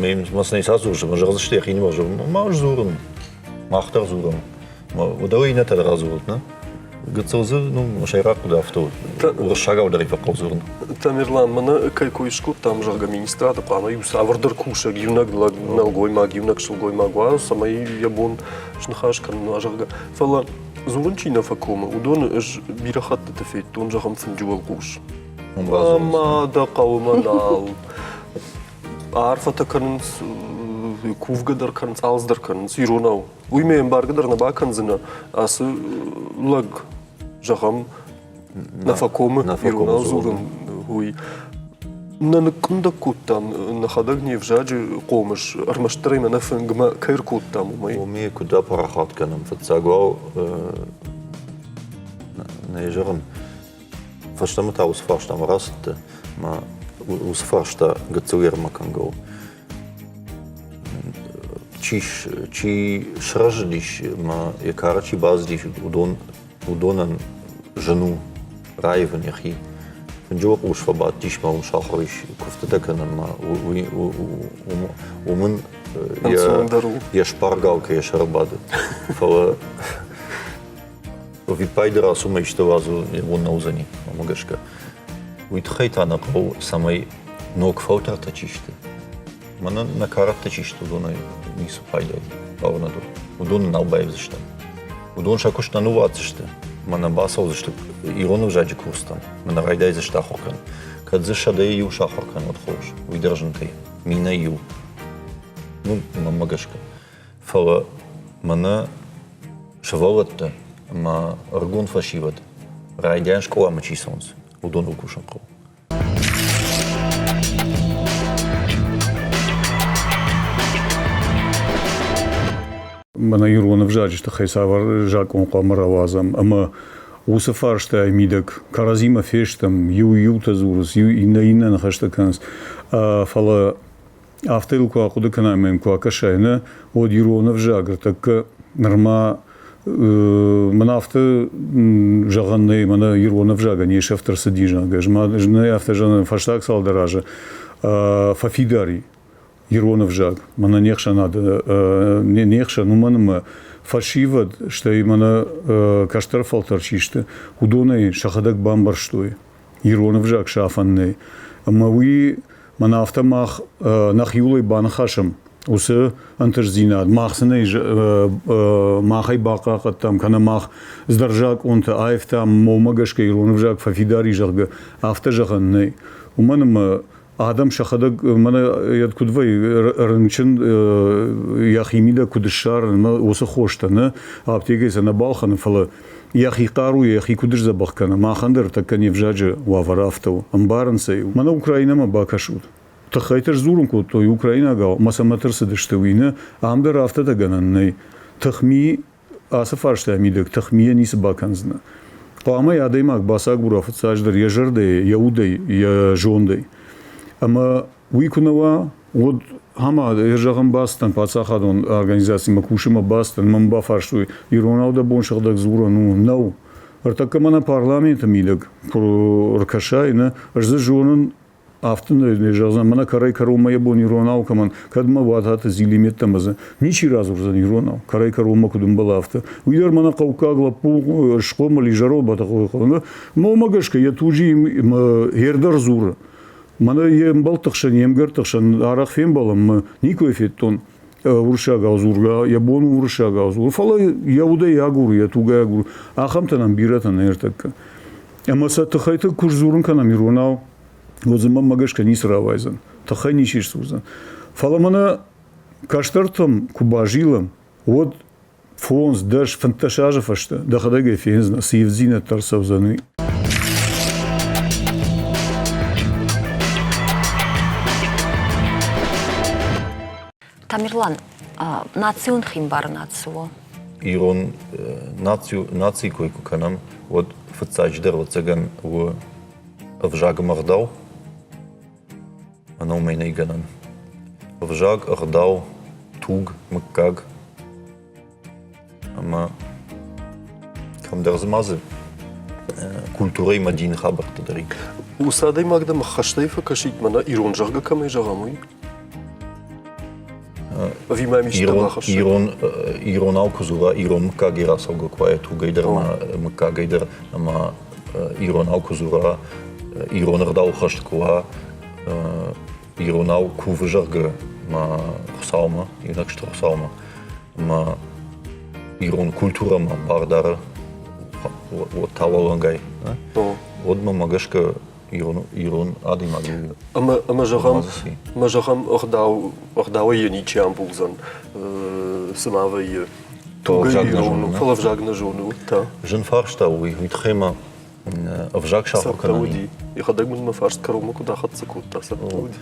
Me masnay sazurju ma jazıştı yaxini var ma zurum. Ma xtar zurum. Ma udawi ne tadra zurut na. Gıtsızı no şayrak da avto. Urşaga udari fakal zurun. Тамерлан, мана кай коишку там жарга министрата плана и саврдер куша гивнак налгой маг гивнак шулгой магва самай ябон шнахаш кан жарга фала зурунчина факома удон ж бирахат тафет он жахам фунжуал куш ама да qawma nal арфата кан кувгадар кан салздар кан сиронау уйме эмбаргадар на баканзына асы лаг жахам нафакома иронал зурун хуй нанкунда куттам нахадагни в жаджи qomыш армаштарыма нафынгма кайр куттам умай Уми куда парахат канам фатсагвау не жирам фаштам та усфаштам раст ма усфашта гцуерма канго чи шраждиш ма якарачи баздиш удонан жену райвен яхи Fınjok uş fabat dişma un şahriş kuftada kanam umun ya şpargalka ya şarbad. Fala vipayda suma işte vazu on nauzani amagaşka. Uitkhayta na qo samay nok fautar taçişti. Mana na karat taçişti dona nisu payda. Bavnadı. Udon nalbayvzıştı. Udon şakuş nanuvatsıştı. Mana basavzıştı. Ironov żagı kurstam. Mana raydayzı ştahorkan. Kadzy szadej ju szachorkan odchoż. Ujdržantej. Mina ju. Ну, mamagashka. Fala mana şavalatda ma argun fashivat. Raydayan şkola maçisons. Udon ukuşanko. Mana Ironov żagı işte xeysavar żak on qamaravazam ama Усафаршта мидак каразима фештам юта зурус ина нахашта канс фала автелку акуда канамен ку акашайна од Ironov żagr так норма манафта жаганны мана Ironov żaga не шафтар садижа гажма жна автожан фаштак салдаража фафидари Ironov żag мана нехша надо нехша ну манма фашивад, что именно каштар фалтарчиште, удоной шахадак бамбарштой, Ironov żag шафанный, мауи мана автомах нах юлой банхашам, усы антажзинад, махсыны махай бакакат там, кана мах сдаржак онта айф там, момагашка Ironov żag фафидари żagга автожаганный, уманым Адам шахадак мана яткудвай рынчин яхимида кудышар осы хоштаны аптекеса на балханы фала яхи қару яхи кудыш забахкана махандыр таккани в жаджи ваварафтау амбаранцай мана Украинама бакашут тахайтер зурун кот той Украинага масаматырсы дыштывыйны амдар афтада гананнай тахми асафаршта мидак тахмия нисы баканзна Пама ядаймак басак бураф саждар я жырдай я удай я жондай Ama uykунава od hama ержаган бастан пацахадон организации макушима бастан мамба фаршуй Ironavda боншагдаг зура ну нау артакамана парламента мидак про ркашайна рзы жонун автын жазан мана карай карумая бон Ironav каман кадма ватата зилиметтамаза ничи разу рзан Ironav карай карума кудум бала авто уйдар мана каукагла пу шкомали жаро батахой хона момагашка я тужи ердар зура Мана ем балтықшан, ем гертықшан, арақ фен балам, никой феттон уршага озурга, ябон уршага озур. Фала яуда ягур, ятуга ягур. Ахамтанам биратан ертакка. Амаса тахайта курзурун канам Ironав, озыма магашка нисравайзан. Тахай ничиш сузан. Фала мана каштартам кубажилам, вот фонс даш фанташажа фашта, дахадага фензна, сиевзина тарсавзаны. Тамирлан, национ химбар нацио. Ирон нации койку канам вот фцач дер вот цаган в вжаг магдау она у меня иганан вжаг агдау туг маккаг ама кам дер змазы культурой мадин хабар тадри وسادي ماقدة مخشتيفة كشيت منا إيرون جرجا كم يجرامي في ما مش تباخش Ирон алкузура, Ирон макагира сауга квая тугайдер ма макагайдер ама Ирон алкузура, Ирон рдау хашткуа, Ирон алку вжарга ма хсаума, инак что хсаума, ма Ирон культура ма бардара, вот талалангай, вот ма магашка Ирон ади магу. أما جرام أخداو ينيتشي عم بوزن سماوي توغيرون فلا فجاغنا جونو تا جن فارشتا ويتخيما أفجاك شافو كناني سبتودي يخدق من مفارشت كروما كدا خد سكوت تا سبتودي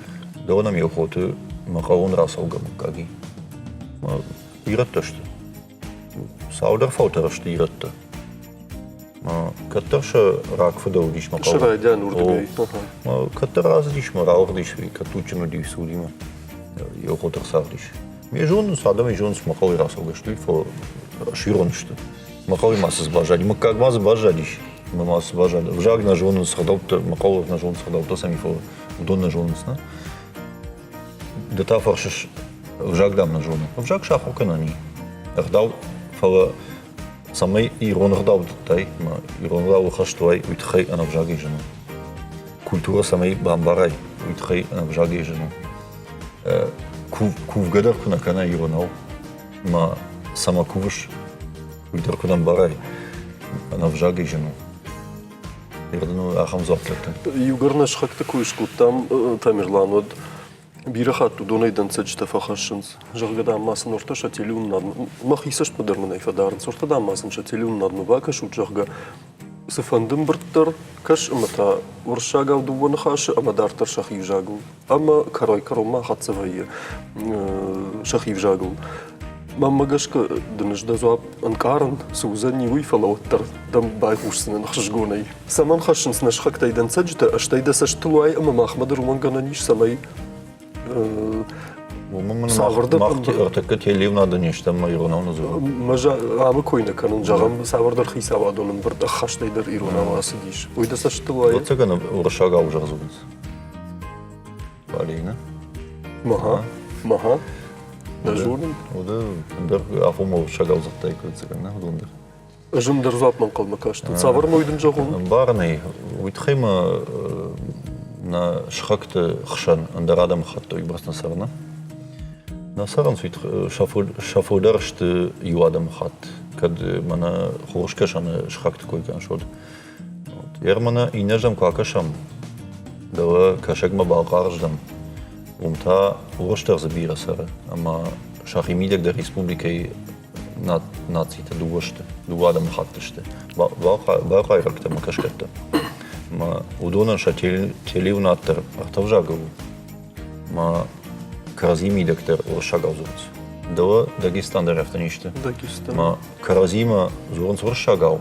دونا ميوخوتو مقاون راسوغا مكاغي ما يرتشت ساودر فوترشت يرت ما كترش راك فدوديش مقاون شرايدان وردقاي ما كتر رازديش ما راورديش كتوچنو ديسوديما يوخوتر سارديش ميجون سادم ميجون смахали расога штуй фо широншты махали масс сбажали мы как маз бажадиш мы масс бажали вжаг на жон сходопты махал на жон сходопты сами фо дон на жон сна дата фаршиш вжаг дам на жон вжаг шаху канани агдал фала самай ирон агдал тай ма ирон агдал хаштвай уйтхай ана вжаги жена культура самай бамбарай уйтхай ана вжаги жена кув гадар куна кана иронал ма сама кувш уйдер кунам барай ана вжаги жену ирдну ахам зоклетен يوغرنش خك تكويش كوت تاميرلان ود بيرخات دوني دنسج تفخشنس جرغدا ماسن ورتا شاتيلون ناد ما خيسش بدرمنا يفدارن سورتا دا ماسن شاتيلون ناد مباكش وجرغا سفندم برتر كش امتا ورشاغا ودون خاش اما دارتر شخيف جاغو اما كروي كروما خاصوي شخيف جاغو ما ماغشك دنج دزواب انكارن سوزني وي فلوتر دم باي خوشسن نخشغوني سمان خشنس نشخك تايدن سجتا اشتايدا سشتلواي اما ما احمد روان غنانيش سماي ساغرد ماختي ارتكت يليو نادا نيشتا ما يروناو نزو مجا عام كوينه كانن جاغم ساغرد خيسا وادونن برد خشتايدر ايرونا واسديش ويدا سشتلواي وتسغن ورشاغا وجرزوبس بالينا ماها نجورن ودا ندر افوم ورشاغا وزقتاي كوتسغن ودوندر اجم درزاب من قلب مكاشت تصور مويدن جاغون بارني ويتخيما на шхакте хшан андерадам хатто ибрас насарна насаран свит шафударште юадам хат кад мана хуршкашан шхакте койган шод ермана инежам какашам дава кашагма балқарждам умта уроштер забира сара ама шахимидек der республикай нациите дуадам хаттеште балқайракте макашкетте ما ودونا شاتيل تيليوناتر ارتوجاغو ما كرازيمي دكتور ورشاغو زورц دوا داغستان дерефтаниште ما كرازيما زورц ورشاغو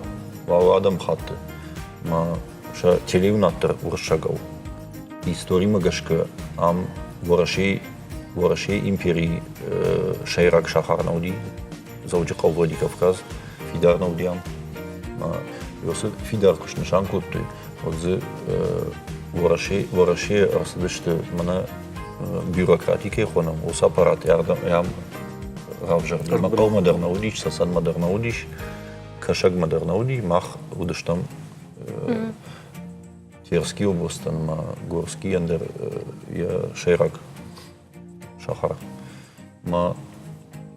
ва адам хатты ما ша тиелиунатер ورشاغو история магашка ам вораши империи шайрак шахарнауди зауджи қавлади Кавказ фидарнаудиам ما يوسف фидар кушнашанкутты Отзе вораши расдышты мана бюрократике хонам ус аппарат ям равжар мақал модернаудиш сасан модернаудиш кашаг модернауди мах удыштам Тверский областан ма горский андер я шайрак шахар ма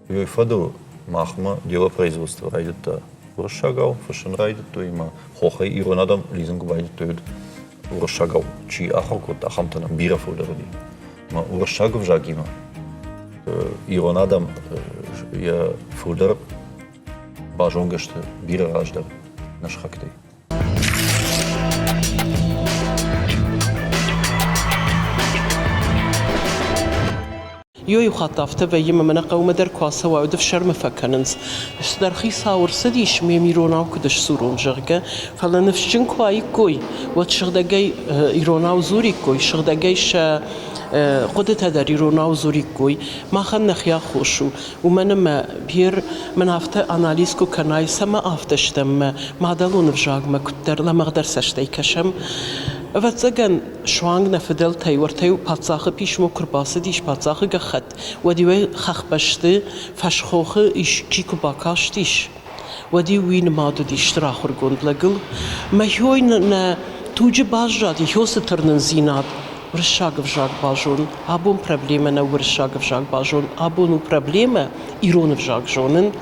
юйфаду махма дело производства райдета ورشاغاو فشن رايد تو ما خوخي ايرونادم ليزنگ بايد تو ورشاغاو چي اخوكوت اخمتنا بيرا فودردي ما ورشاغو جاگيما ايرونادم يا فودر باجونگشت بيرا راجدر نش خاكتي يو خطافته ويما من قوم در كاسة وعود في شرم فكننز در خيس هاور سديش ميرونا وكدش سورون جرجة فلا نفشن كواي كوي وتشغدجي إيرونا وزوري كوي شغدجيش قدرت هذا إيرونا وزوري كوي ما خلنا خيا خوشو ومن ما بير من هفته أناليزكو كناي سما أفتشتم ما دلون بجاج ما كتر لما قدر سشتي كشم واتزگن شوانگ نفدل تایور تایو پاتزاخ پیش مو کرباسه دیش پاتزاخ گخت و دیوی خخ بشته فشخوخ ایش کیکو باکاش دیش و دیوی نمادو دیش تراخور گوند لگل ما هیوی نه توجه باز جادی هیو سترنن زیناد ورشاگ وجاگ باجون ابون پرابلم نه ورشاگ وجاگ باجون ابونو پرابلم ایرون وجاگ جونن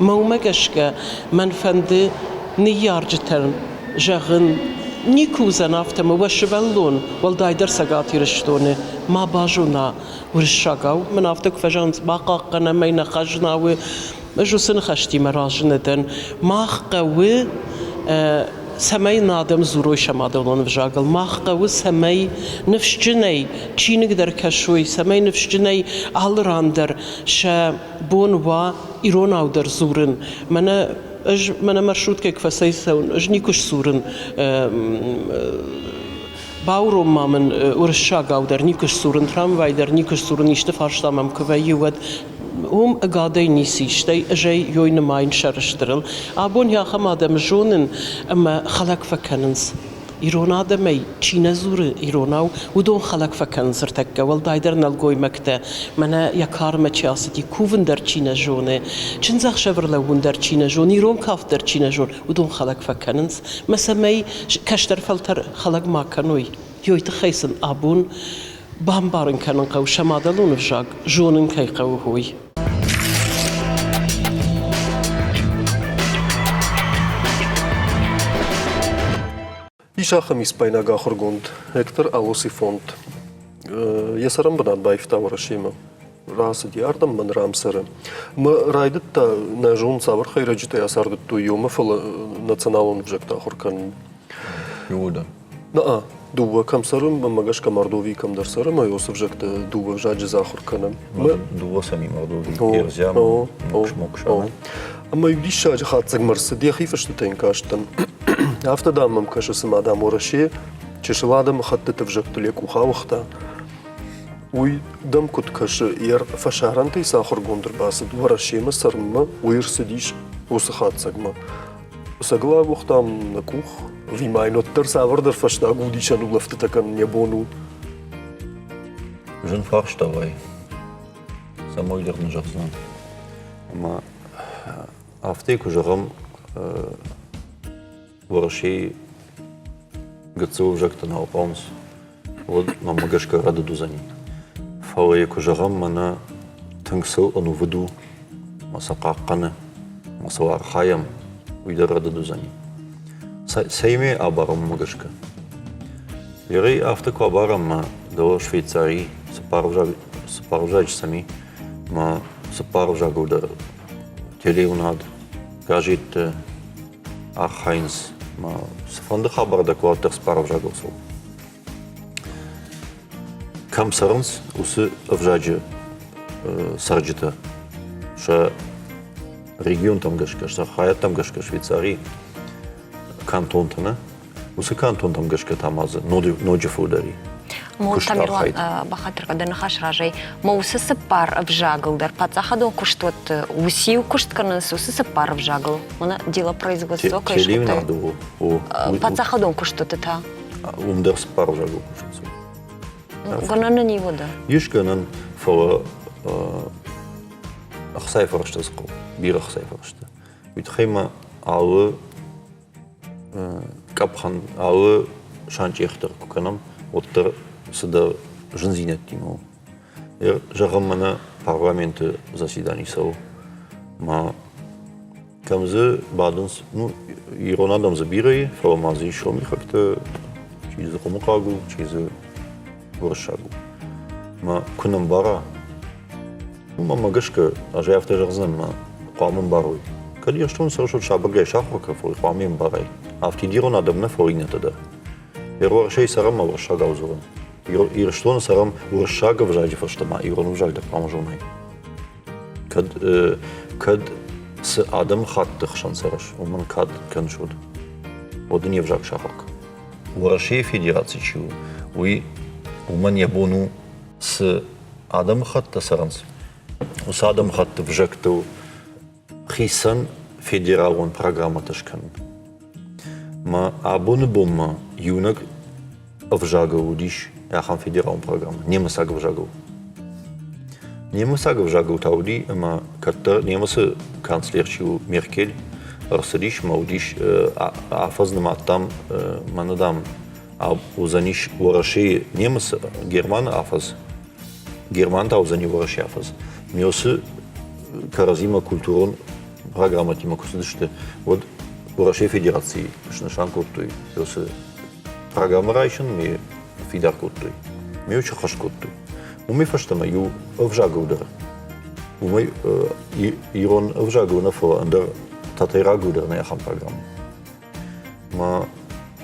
ما ومگش که من فنده نیارجتن جاغن نیکوز نافتم و شبلون ولدای در سگاتی رشتونه ما باجونا ورشاگاو من افتک فجانز باقا قنا مین خجنا و مجوسن خشتی مراجن دن ما قوي سمي نادم زوروي شمادلون فجاگل ما قوي سمي نفش جني چی نقدر كشوي سمي نفش جني آل راندر شا بون و ایروناو در زورن من مرشود که فسایسون نیکوش سورن باورو ما من ورشاگاو در نیکوش سورن تراموای در نیکوش سورن ایشته فارشتامم که ویود هم اقاده نیسیشته اجای یوی نماین شرشترل آبون یا خم آدم جونن اما خلق فکننز ایرونا دمی چینه زور ایروناو و دون خلق فکنز ارتکه والدای نلگوی مکته من یکار مچیاستی کوون در چینه جونه چنزاخ شور لون در چینه جون ایرون کاف در چینه جون و دون خلق فکننز مسمی کشتر فلتر خلق ما کنوی یوی تخیسن آبون بامبارن کنن قو شمادلون فجاگ جونن کی قو هوی إيشا خميس بينا غاخر غوند هكتر ألوسي فونت يسرم بنات بايفتا ورشيما راس دياردم من رامسر ما رايدت ناجون صابر خير جتا يساردت تو يوم فل ناتسنالون بجكتا آخر كان يودا نا دوبا كم سرم ما جاش كمردوفي كم در سرم ما يوسف جكتا دوبا جاج آخر كان دوبا سمي مردوفي يرزيام مكشمكشام أما يبدي شاج خاطر مرسدي خيفش تتنكاشتن هفته دامم کاش سما دام ورشی چشوادم خطت فجکت لیکو خاوختا وی دم کت کاش یر فشارنتی ساخر گندر باسد ورشی مسرم ویر سدیش وسخات سگما سگلا وقتام نکوخ وی ماینو تر ساور در فشتا گودیشانو لفت تکن یبونو جن فارشتا وای سموی در نجاتزان اما هفته کجرم ورشي قتصو جاكتنا وقامس ود ما مجاش كرادة دوزاني فهو يكوجرام منا تنكسو أنو ودو ما سقاقنا ما سوار خايم ويدر رادة دوزاني سيمي أبارم مجاشك يري أفتكو أبارم ما دو شويتساري سبارجاج سمي ما سبارجاجو در تليوناد كاجيت أخاينز ما سفند خبر دكوات تخسبار وجاجو سو كم سرنس وس أفجاج سرجته شا ريجيون تمجشكش شا خايت تمجشكش شويتساري كانتون تنا وس كانتون تمجشك تاماز نوجي فودري مو تميروان بخاطر قد نخاش راجي مو سسبار вжагл дар пацахадон куштот усиу кушт канас сسبар вжагл она дело производства конечно пацахадон куштот это умдер спар вжагл кушт гонана не вода يشكنن فو أخسايفرش تسقو بير أخسايفرش بتخيم أو كابخن أو شانش يختار كنام وتر سدا жензинет тимо. Жарамана парламент заседаний сау. Ма камзе баденс, ну иронадам забирай, фаламази шоми как-то через ромукагу, через воршагу. Ма кунам бара. Ну мама гашка, а же авто жарзам ма памам барой. Кади что он совершил шабагай шахвака, фой памам барай. А в тидиронадам на форинета да. Ерор шей сарама воршагау зуран. Ирштон сарам уршага вжади фаштама, Ирон вжагда памажонай. Кад с Адам хаттых шансараш, уман кад каншуд. Вот не вжаг шахак. Урашей федерации чего? Уман ябону с Адам хатта саранс. С Адам хатта вжагту хисан федералон программа ташкан. Ма абону бомма юнак вжагал диш яхан федералон программа. Немасаг вжагал. Немасаг вжагал тауди, ма катта немасы канцлерчу Меркель рассадиш маудиш афазнама там манадам а узаниш ураши немас Герман афаз. Герман та узани ураши афаз. Миосы каразима культурон программа тима кусдыште. Вот ураши федерации шнашан куттуй. Миосы программа райшен ми фидар куттуй. Миочи хаш куттуй. Уми фаштама ю вжагудер. Уми Ирон вжагу на фо андер татайрагудер на яхан программа. Ма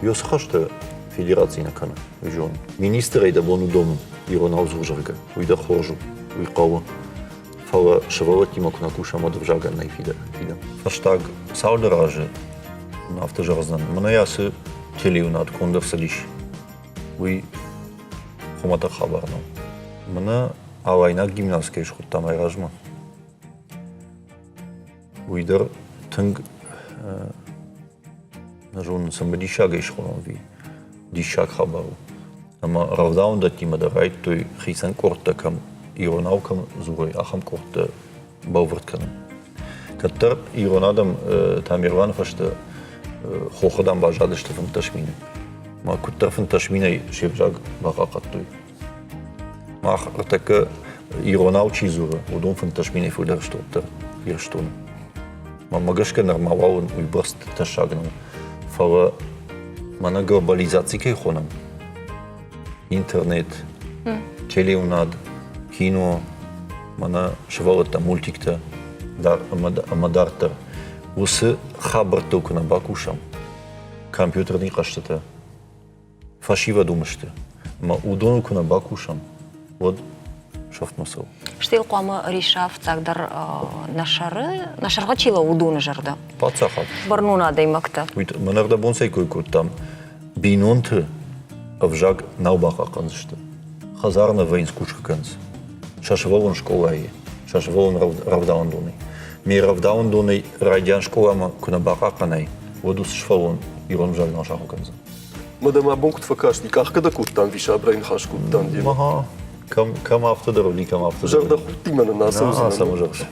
юс хаште федерации на кана. Жон. Министры да бону дом Ирон аузужарга. Уйда хожу. Уйқава. Фала шавала тима куна куша мод вжага на фида. Фаштаг саудераже на автожарзан. Мана ясы телею над кондер садиш. Уй хумата хабарно. Мана авайна гимнастика ишхут тамай ражма. Уйдер тынг нажон самбади шага ишхуна ви. Дишак хабару. Ама равдаун да тима да райт той хисан корта кам Иронаукам зурой ахам корта баувертканам. Каттар Иронадам Тамирван фашта хохадам бажадышты фын ташмины. Ма куттар фын ташминай шевжаг багакаттой. Мах артака Иронаучи зура, удон фын ташминай фудар штоттар ирштон. Ма магашка нормалаун уйбаст ташагнам. Фала мана глобализации кейхонам. Интернет, телеунад, кино, мана шевалата мультикта, амадартар. Усы хабар толку на бакушам. Компьютерный каштата. Фашива думашты. Ма удонку на бакушам. Вот шафт масал. Штил қома решав тагдар нашарға чила удуны жарда. Пацахат. Барнуна даймакта. Манарда бонсай койкут там. Бинонты вжаг наубаха канзышты. Хазарна вейн скучка канз. Шашволон школай. Шашволон равдаундуны. Ми равдаундуны райдян школама кунабаха канай. Водус шфалон Ирон вжаг на шаху канза. Мадам абонкут факаш никах когда куттан виша брайн хаш куттан дим. Маха. Кам автодор ли кам автодор. Жарда хутима на нас узна. Саможарш.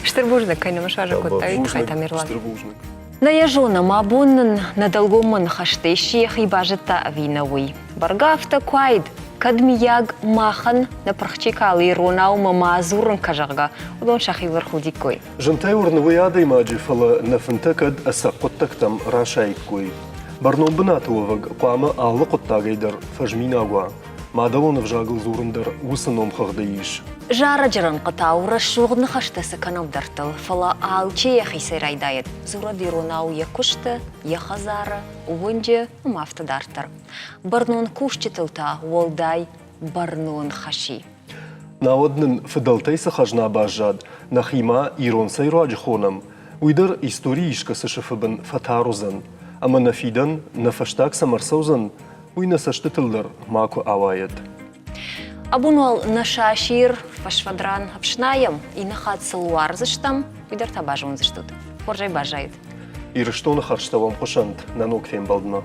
Штырбужник кайна машажа куттай хайта Мирлан. Штырбужник. На яжона мабунн на долгоман хаштеши хибажета авинауи. Баргафта куайд кадмияг махан на прахчикал Иронау мамазурн кажарга. Удон шахи верху дикой. Жынтай урнывы ядай маджи фала нафынтакад асаққоттак там рашайккой. Барном бынатуываг қуамы алы қоттагайдар фажминагуа. Мадалон вжагыл зурындар усыном хағдайыш. Жара жаран қытаура шуғны хаштасы канавдартыл. Фала алче яхи сайрайдайд. Зура Иронау якушты, яхазара, уынже умафтадартар. Барнон кушчетылта уолдай барнон хаши. Наоднын фыдалтайсы хажна бажад, нахима Ирон сайруаджи хонам. Уйдар историйшка сышыфыбын фатарузан. Ама нафидан нафаштак самарсаузан. Уйна саштытылдар маку авает. Абунуал нашашир фашвадран апшнаем и нахат салуар заштам, уйдар табажун заштут. Хоржай бажает. Ирыштона харштавам хошант на ногтем балдна.